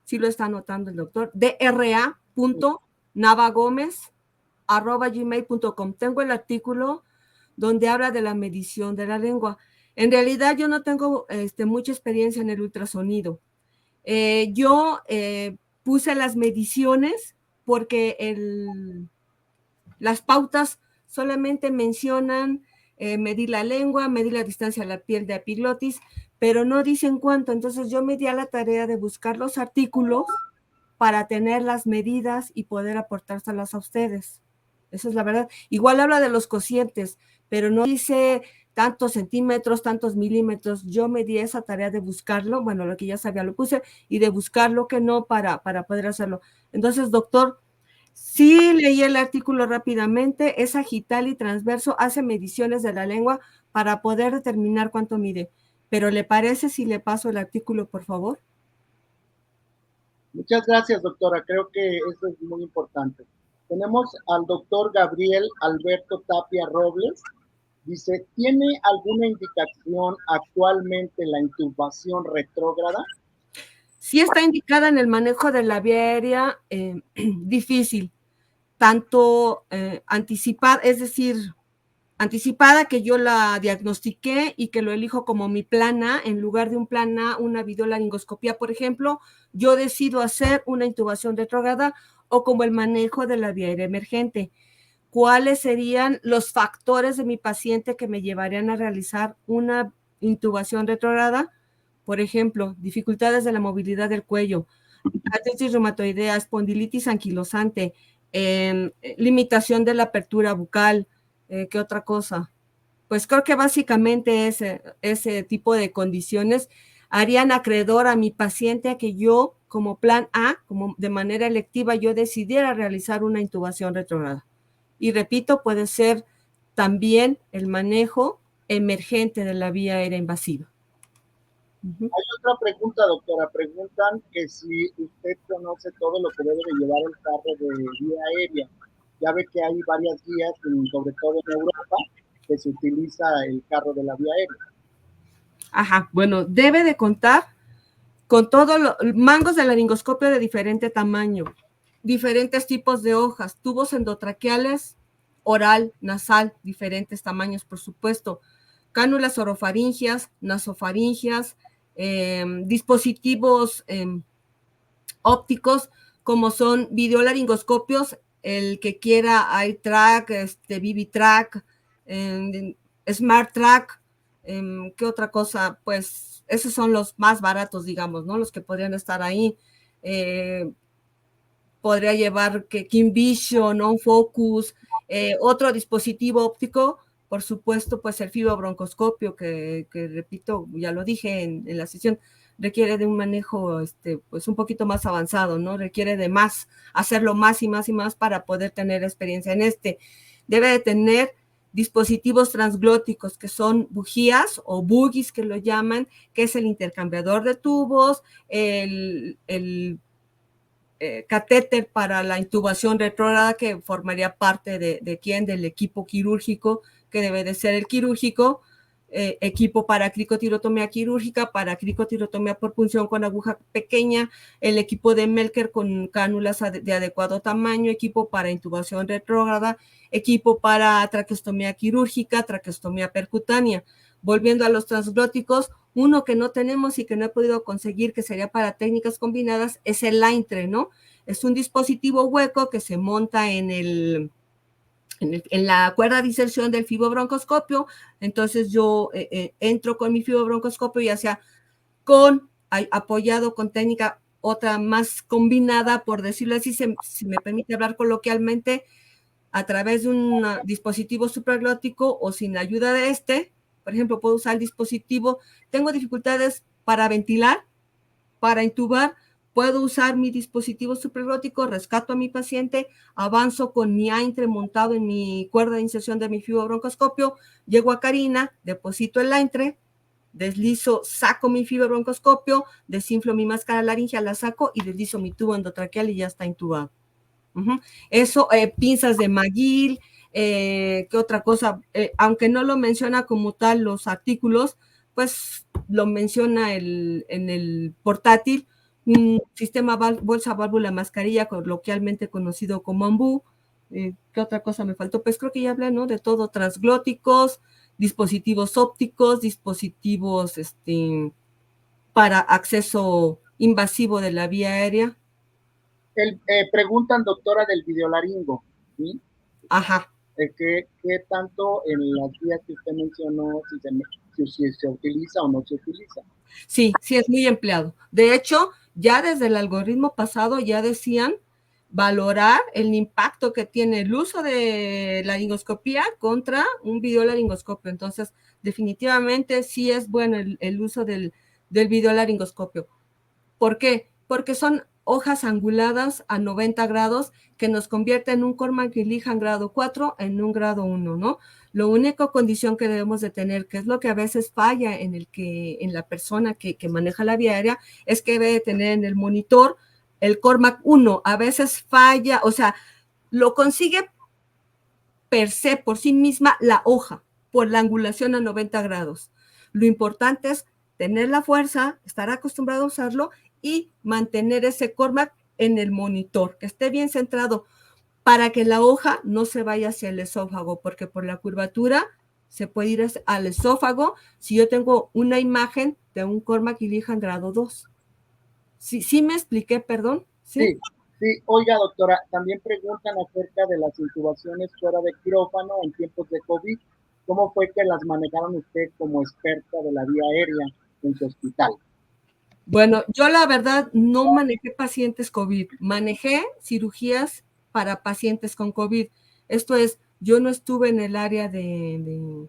si lo está anotando el doctor, dra.navagomez@gmail.com. Tengo el artículo donde habla de la medición de la lengua. En realidad yo no tengo mucha experiencia en el ultrasonido. Yo puse las mediciones porque las pautas solamente mencionan medir la lengua, medir la distancia a la piel de epiglotis, pero no dicen cuánto. Entonces yo me di a la tarea de buscar los artículos para tener las medidas y poder aportárselas a ustedes. Esa es la verdad. Igual habla de los cocientes, pero no dice tantos centímetros, tantos milímetros. Yo me di esa tarea de buscarlo, bueno, lo que ya sabía lo puse, y de buscar lo que no para poder hacerlo. Entonces, doctor, sí leí el artículo rápidamente, es sagital y transverso, hace mediciones de la lengua para poder determinar cuánto mide. Pero ¿le parece si le paso el artículo, por favor? Muchas gracias, doctora. Creo que eso es muy importante. Tenemos al doctor Gabriel Alberto Tapia Robles. Dice, ¿tiene alguna indicación actualmente la intubación retrógrada? Sí está indicada en el manejo de la vía aérea difícil, tanto anticipada, es decir, anticipada, que yo la diagnostiqué y que lo elijo como mi plan A, en lugar de un plan A, una videolaringoscopía, por ejemplo, yo decido hacer una intubación retrógrada, o como el manejo de la vía aérea emergente. ¿Cuáles serían los factores de mi paciente que me llevarían a realizar una intubación retrógrada? Por ejemplo, dificultades de la movilidad del cuello, artritis reumatoidea, espondilitis anquilosante, limitación de la apertura bucal. ¿Qué otra cosa? Pues creo que básicamente ese tipo de condiciones harían acreedor a mi paciente a que yo, como plan A, como de manera electiva, yo decidiera realizar una intubación retrógrada. Y repito, puede ser también el manejo emergente de la vía aérea invasiva. Hay otra pregunta, doctora. Preguntan que si usted conoce todo lo que debe de llevar el carro de vía aérea. Ya ve que hay varias guías, sobre todo en Europa, que se utiliza el carro de la vía aérea. Ajá, bueno, debe de contar con todos los mangos de laringoscopio de diferente tamaño, diferentes tipos de hojas, tubos endotraqueales, oral, nasal, diferentes tamaños, por supuesto, cánulas orofaringias, nasofaringias, dispositivos ópticos como son videolaringoscopios, el que quiera iTrack, ViviTrack, SmartTrack, ¿qué otra cosa? Pues esos son los más baratos, digamos, ¿no? Los que podrían estar ahí. Podría llevar que KinVision, OnFocus, otro dispositivo óptico, por supuesto, pues el fibrobroncoscopio, que repito, ya lo dije en la sesión, requiere de un manejo pues un poquito más avanzado, ¿no? Requiere de más, hacerlo más y más y más para poder tener experiencia en Debe de tener dispositivos transglóticos, que son bujías o buggies, que lo llaman, que es el intercambiador de tubos, el catéter para la intubación retrógrada, que formaría parte del equipo quirúrgico, que debe de ser el quirúrgico, equipo para cricotirotomía quirúrgica, para cricotirotomía por punción con aguja pequeña, el equipo de Melker con cánulas de adecuado tamaño, equipo para intubación retrógrada, equipo para traqueostomía quirúrgica, traqueostomía percutánea. Volviendo a los transglóticos, uno que no tenemos y que no he podido conseguir, que sería para técnicas combinadas, es el LINETRE, ¿no? Es un dispositivo hueco que se monta en en la cuerda de inserción del fibobroncoscopio. Entonces yo entro con mi fibobroncoscopio, ya sea apoyado con técnica otra más combinada, por decirlo así, si me permite hablar coloquialmente, a través de un dispositivo supraglótico o sin ayuda de este. Por ejemplo, puedo usar el dispositivo, tengo dificultades para ventilar, para intubar, puedo usar mi dispositivo supraglótico, rescato a mi paciente, avanzo con mi aintre montado en mi cuerda de inserción de mi fibobroncoscopio, llego a Carina, deposito el aintre, deslizo, saco mi fibobroncoscopio, desinflo mi máscara laringea, la saco y deslizo mi tubo endotraqueal y ya está intubado. Eso, pinzas de McGill, ¿qué otra cosa? Aunque no lo menciona como tal los artículos, pues lo menciona en el portátil, un sistema bolsa válvula mascarilla, coloquialmente conocido como AMBU. ¿Qué otra cosa me faltó? Pues creo que ya hablé, ¿no? De todo, transglóticos, dispositivos ópticos, dispositivos para acceso invasivo de la vía aérea. Preguntan, doctora, del videolaringo, ¿sí? Ajá. ¿Qué tanto en las vías que usted mencionó, si se utiliza o no se utiliza? Sí, sí, es muy empleado. De hecho, ya desde el algoritmo pasado ya decían valorar el impacto que tiene el uso de laringoscopía contra un videolaringoscopio. Entonces, definitivamente sí es bueno el uso del videolaringoscopio. ¿Por qué? Porque son hojas anguladas a 90 grados que nos convierten en un Cormack y Lihan grado 4 en un grado 1, ¿no? La única condición que debemos de tener, que es lo que a veces falla en la persona que maneja la vía aérea, es que debe de tener en el monitor el Cormack 1. A veces falla, o sea, lo consigue per se, por sí misma, la hoja, por la angulación a 90 grados. Lo importante es tener la fuerza, estar acostumbrado a usarlo y mantener ese Cormack en el monitor, que esté bien centrado para que la hoja no se vaya hacia el esófago, porque por la curvatura se puede ir al esófago si yo tengo una imagen de un Cormack y Lihan grado 2. ¿Sí me expliqué, perdón? Sí. Oiga, doctora, también preguntan acerca de las intubaciones fuera de quirófano en tiempos de COVID. ¿Cómo fue que las manejaron usted como experta de la vía aérea en su hospital? Bueno, yo la verdad no manejé pacientes COVID, manejé cirugías para pacientes con COVID. Esto es, yo no estuve en el área de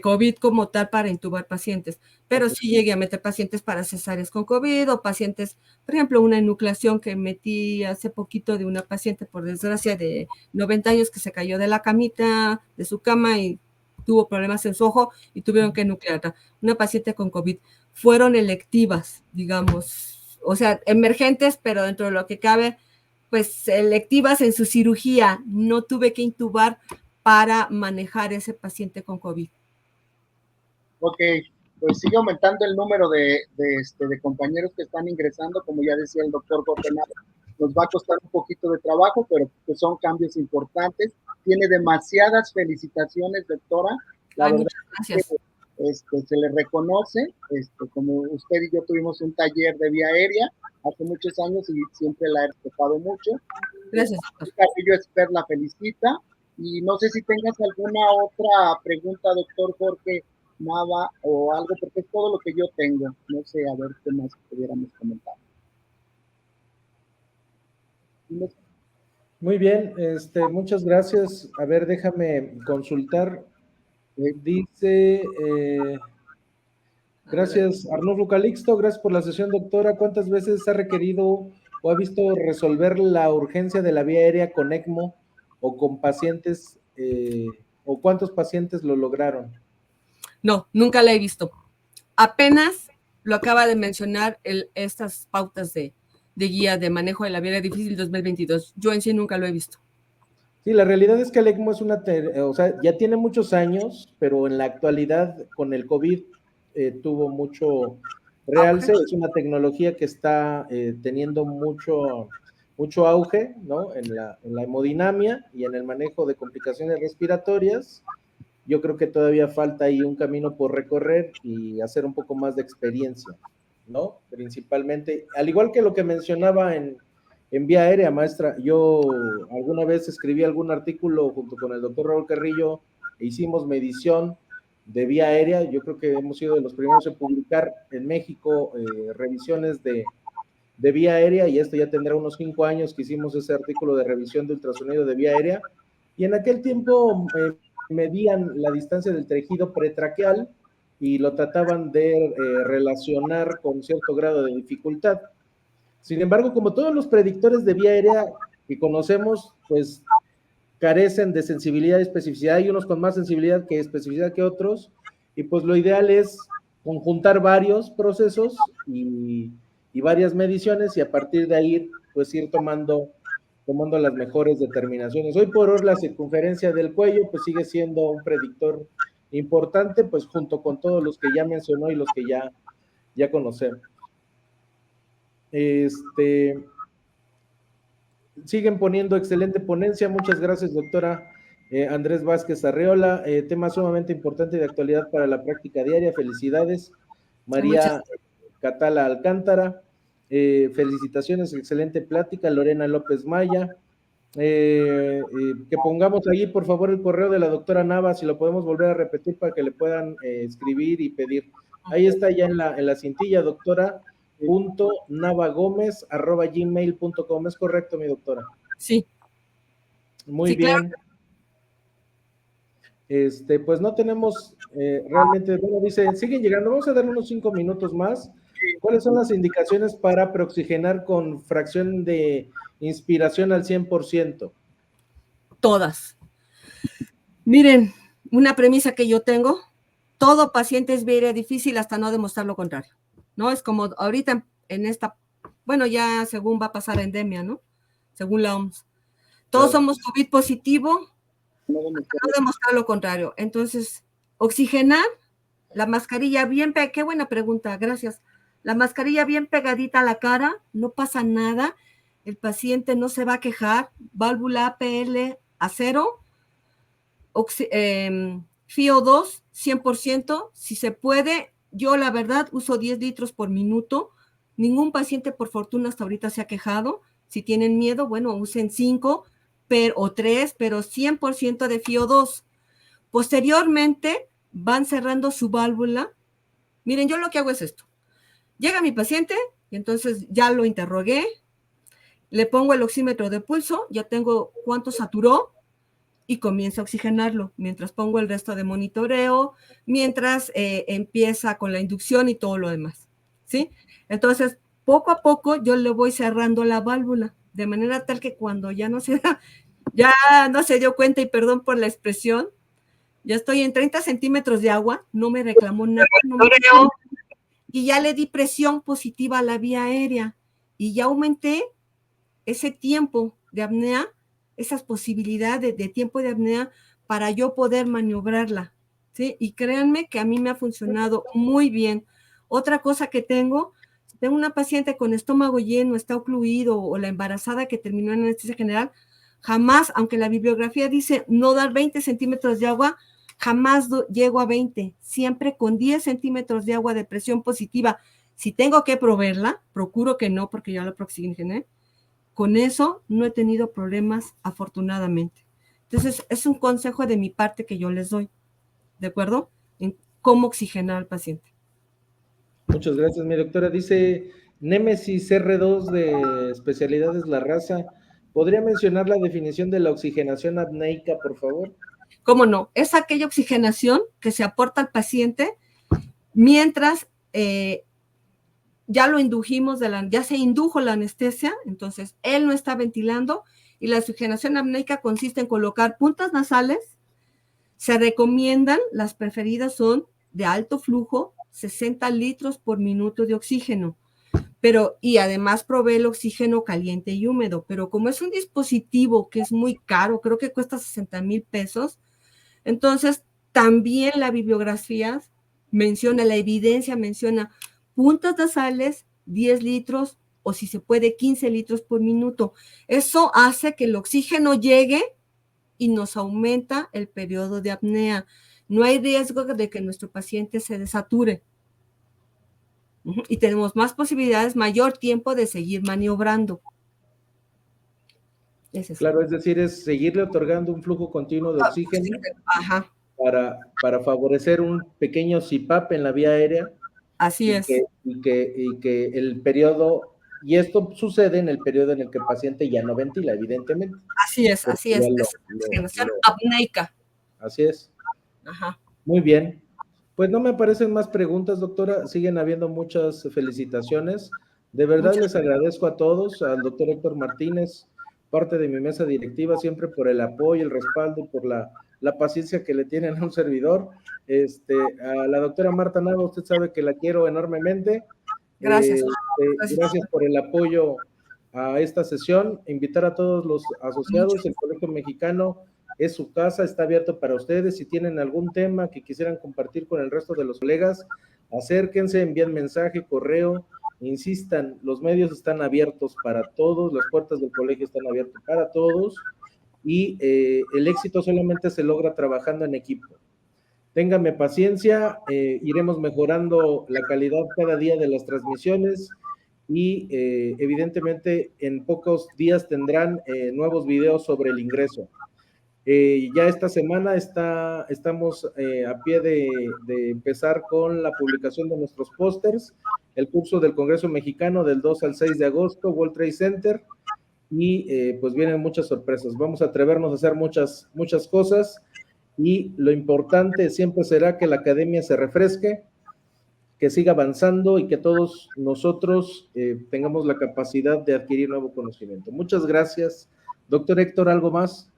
COVID como tal para intubar pacientes, pero sí llegué a meter pacientes para cesáreas con COVID o pacientes, por ejemplo, una enucleación que metí hace poquito de una paciente, por desgracia, de 90 años que se cayó de la camita, de su cama y tuvo problemas en su ojo y tuvieron que enuclearla. Una paciente con COVID. Fueron electivas, digamos, o sea, emergentes, pero dentro de lo que cabe, pues electivas en su cirugía. No tuve que intubar para manejar ese paciente con COVID. Ok, pues sigue aumentando el número de compañeros que están ingresando, como ya decía el doctor Gordenado. Nos va a costar un poquito de trabajo, pero pues son cambios importantes. Tiene demasiadas felicitaciones, doctora. La verdad, muchas gracias. Se le reconoce, como usted y yo tuvimos un taller de vía aérea hace muchos años y siempre la he respetado mucho. Gracias. Carrillo Expert la felicita y no sé si tengas alguna otra pregunta, doctor Jorge Nava, o algo, porque es todo lo que yo tengo. No sé, a ver qué más pudiéramos comentar. Muy bien, muchas gracias. A ver, déjame consultar. Dice, gracias Arnulfo Calixto, gracias por la sesión, doctora. ¿Cuántas veces ha requerido o ha visto resolver la urgencia de la vía aérea con ECMO o con pacientes, o cuántos pacientes lo lograron? No, nunca la he visto. Apenas lo acaba de mencionar estas pautas de guía de manejo de la vía aérea difícil 2022. Yo en sí nunca lo he visto. Sí, la realidad es que el ECMO es o sea, ya tiene muchos años, pero en la actualidad con el COVID tuvo mucho realce. Es una tecnología que está teniendo mucho auge, ¿no? En la hemodinamia y en el manejo de complicaciones respiratorias. Yo creo que todavía falta ahí un camino por recorrer y hacer un poco más de experiencia, ¿no? Principalmente, al igual que lo que mencionaba en en vía aérea, maestra. Yo alguna vez escribí algún artículo junto con el doctor Raúl Carrillo e hicimos medición de vía aérea. Yo creo que hemos sido de los primeros en publicar en México revisiones de vía aérea, y esto ya tendrá unos 5 años que hicimos ese artículo de revisión de ultrasonido de vía aérea, y en aquel tiempo medían la distancia del tejido pretraqueal y lo trataban de relacionar con cierto grado de dificultad. Sin embargo, como todos los predictores de vía aérea que conocemos, pues carecen de sensibilidad y especificidad, hay unos con más sensibilidad que especificidad que otros, y pues lo ideal es conjuntar varios procesos y varias mediciones, y a partir de ahí pues ir tomando las mejores determinaciones. Hoy por hoy la circunferencia del cuello pues sigue siendo un predictor importante, pues junto con todos los que ya mencionó y los que ya conocemos. Siguen poniendo excelente ponencia. Muchas gracias, doctora Andrés Vázquez Arreola. Tema sumamente importante de actualidad para la práctica diaria. Felicidades. María Catala Alcántara. Felicitaciones, excelente plática. Lorena López Maya. Que pongamos ahí, por favor, el correo de la doctora Nava, si lo podemos volver a repetir para que le puedan escribir y pedir. Ahí está ya en la cintilla, doctora. .navagomez@gmail.com. ¿Es correcto, mi doctora? Sí. Muy sí, bien. Claro. Pues no tenemos realmente, bueno, dice, siguen llegando, vamos a dar unos 5 minutos más. ¿Cuáles son las indicaciones para preoxigenar con fracción de inspiración al 100%? Todas. Miren, una premisa que yo tengo, todo paciente es vía aérea difícil hasta no demostrar lo contrario, ¿no? Es como ahorita en esta, bueno, ya según va a pasar endemia, ¿no? Según la OMS. Todos somos COVID positivo, no demostrar lo contrario. Entonces, oxigenar, la mascarilla bien, qué buena pregunta, gracias. La mascarilla bien pegadita a la cara, no pasa nada, el paciente no se va a quejar, válvula APL a 0, FiO2 100%, si se puede, yo la verdad uso 10 litros por minuto, ningún paciente por fortuna hasta ahorita se ha quejado, si tienen miedo, bueno, usen 5 o 3, pero 100% de FiO2. Posteriormente van cerrando su válvula. Miren, yo lo que hago es esto, llega mi paciente y entonces ya lo interrogué, le pongo el oxímetro de pulso, ya tengo cuánto saturó, y comienza a oxigenarlo, mientras pongo el resto de monitoreo, mientras empieza con la inducción y todo lo demás, ¿sí? Entonces, poco a poco yo le voy cerrando la válvula, de manera tal que cuando ya no se dio cuenta, y perdón por la expresión, ya estoy en 30 centímetros de agua, no me reclamó nada, y ya le di presión positiva a la vía aérea, y ya aumenté ese tiempo de apnea, esas posibilidades de tiempo de apnea para yo poder maniobrarla, ¿sí? Y créanme que a mí me ha funcionado muy bien. Otra cosa que tengo una paciente con estómago lleno, está ocluido, o la embarazada que terminó en anestesia general, jamás, aunque la bibliografía dice no dar 20 centímetros de agua, jamás llego a 20, siempre con 10 centímetros de agua de presión positiva. Si tengo que proveerla, procuro que no, porque ya lo proxigené. Con eso no he tenido problemas, afortunadamente. Entonces, es un consejo de mi parte que yo les doy, ¿de acuerdo? En cómo oxigenar al paciente. Muchas gracias, mi doctora. Dice Némesis R2 de especialidades La Raza. ¿Podría mencionar la definición de la oxigenación apneica, por favor? ¿Cómo no? Es aquella oxigenación que se aporta al paciente mientras ya lo indujimos, ya se indujo la anestesia, entonces él no está ventilando, y la oxigenación apneica consiste en colocar puntas nasales. Se recomiendan, las preferidas son de alto flujo, 60 litros por minuto de oxígeno, y además provee el oxígeno caliente y húmedo, pero como es un dispositivo que es muy caro, creo que cuesta 60,000 pesos, entonces también la bibliografía menciona, la evidencia menciona puntas nasales, 10 litros, o si se puede 15 litros por minuto. Eso hace que el oxígeno llegue y nos aumenta el periodo de apnea. No hay riesgo de que nuestro paciente se desature. Y tenemos más posibilidades, mayor tiempo de seguir maniobrando. Claro, es decir, es seguirle otorgando un flujo continuo de oxígeno. Ajá. Para favorecer un pequeño CPAP en la vía aérea. Así es. Y que el periodo, y esto sucede en el periodo en el que el paciente ya no ventila, evidentemente. Así es. Es oxigenación apneica. Así es. Ajá. Muy bien. Pues no me aparecen más preguntas, doctora. Siguen habiendo muchas felicitaciones. De verdad les agradezco a todos, al doctor Héctor Martínez, parte de mi mesa directiva, siempre por el apoyo, el respaldo y por la paciencia que le tienen a un servidor. A la doctora Marta Nava, usted sabe que la quiero enormemente. Gracias. Gracias por el apoyo a esta sesión. Invitar a todos los asociados, el Colegio Mexicano es su casa, está abierto para ustedes. Si tienen algún tema que quisieran compartir con el resto de los colegas, acérquense, envíen mensaje, correo, insistan, los medios están abiertos para todos, las puertas del colegio están abiertas para todos, y el éxito solamente se logra trabajando en equipo. Ténganme paciencia, iremos mejorando la calidad cada día de las transmisiones, y evidentemente en pocos días tendrán nuevos videos sobre el ingreso. Ya esta semana estamos a pie de empezar con la publicación de nuestros pósters, el curso del Congreso Mexicano del 2 al 6 de agosto, World Trade Center, y pues vienen muchas sorpresas. Vamos a atrevernos a hacer muchas cosas, y lo importante siempre será que la academia se refresque, que siga avanzando y que todos nosotros tengamos la capacidad de adquirir nuevo conocimiento. Muchas gracias. Doctor Héctor, ¿algo más?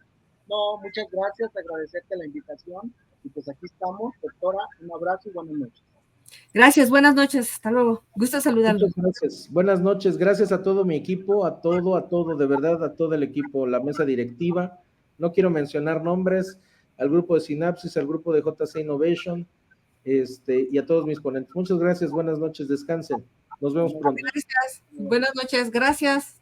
No, muchas gracias, agradecerte la invitación y pues aquí estamos, doctora, un abrazo y buenas noches. Gracias, buenas noches, hasta luego, gusto saludarlo. Muchas gracias, buenas noches, gracias a todo mi equipo, a todo, de verdad, a todo el equipo, la mesa directiva, no quiero mencionar nombres, al grupo de Sinapsis, al grupo de JC Innovation, y a todos mis ponentes. Muchas gracias, buenas noches, descansen, nos vemos pronto. Gracias, buenas noches, gracias.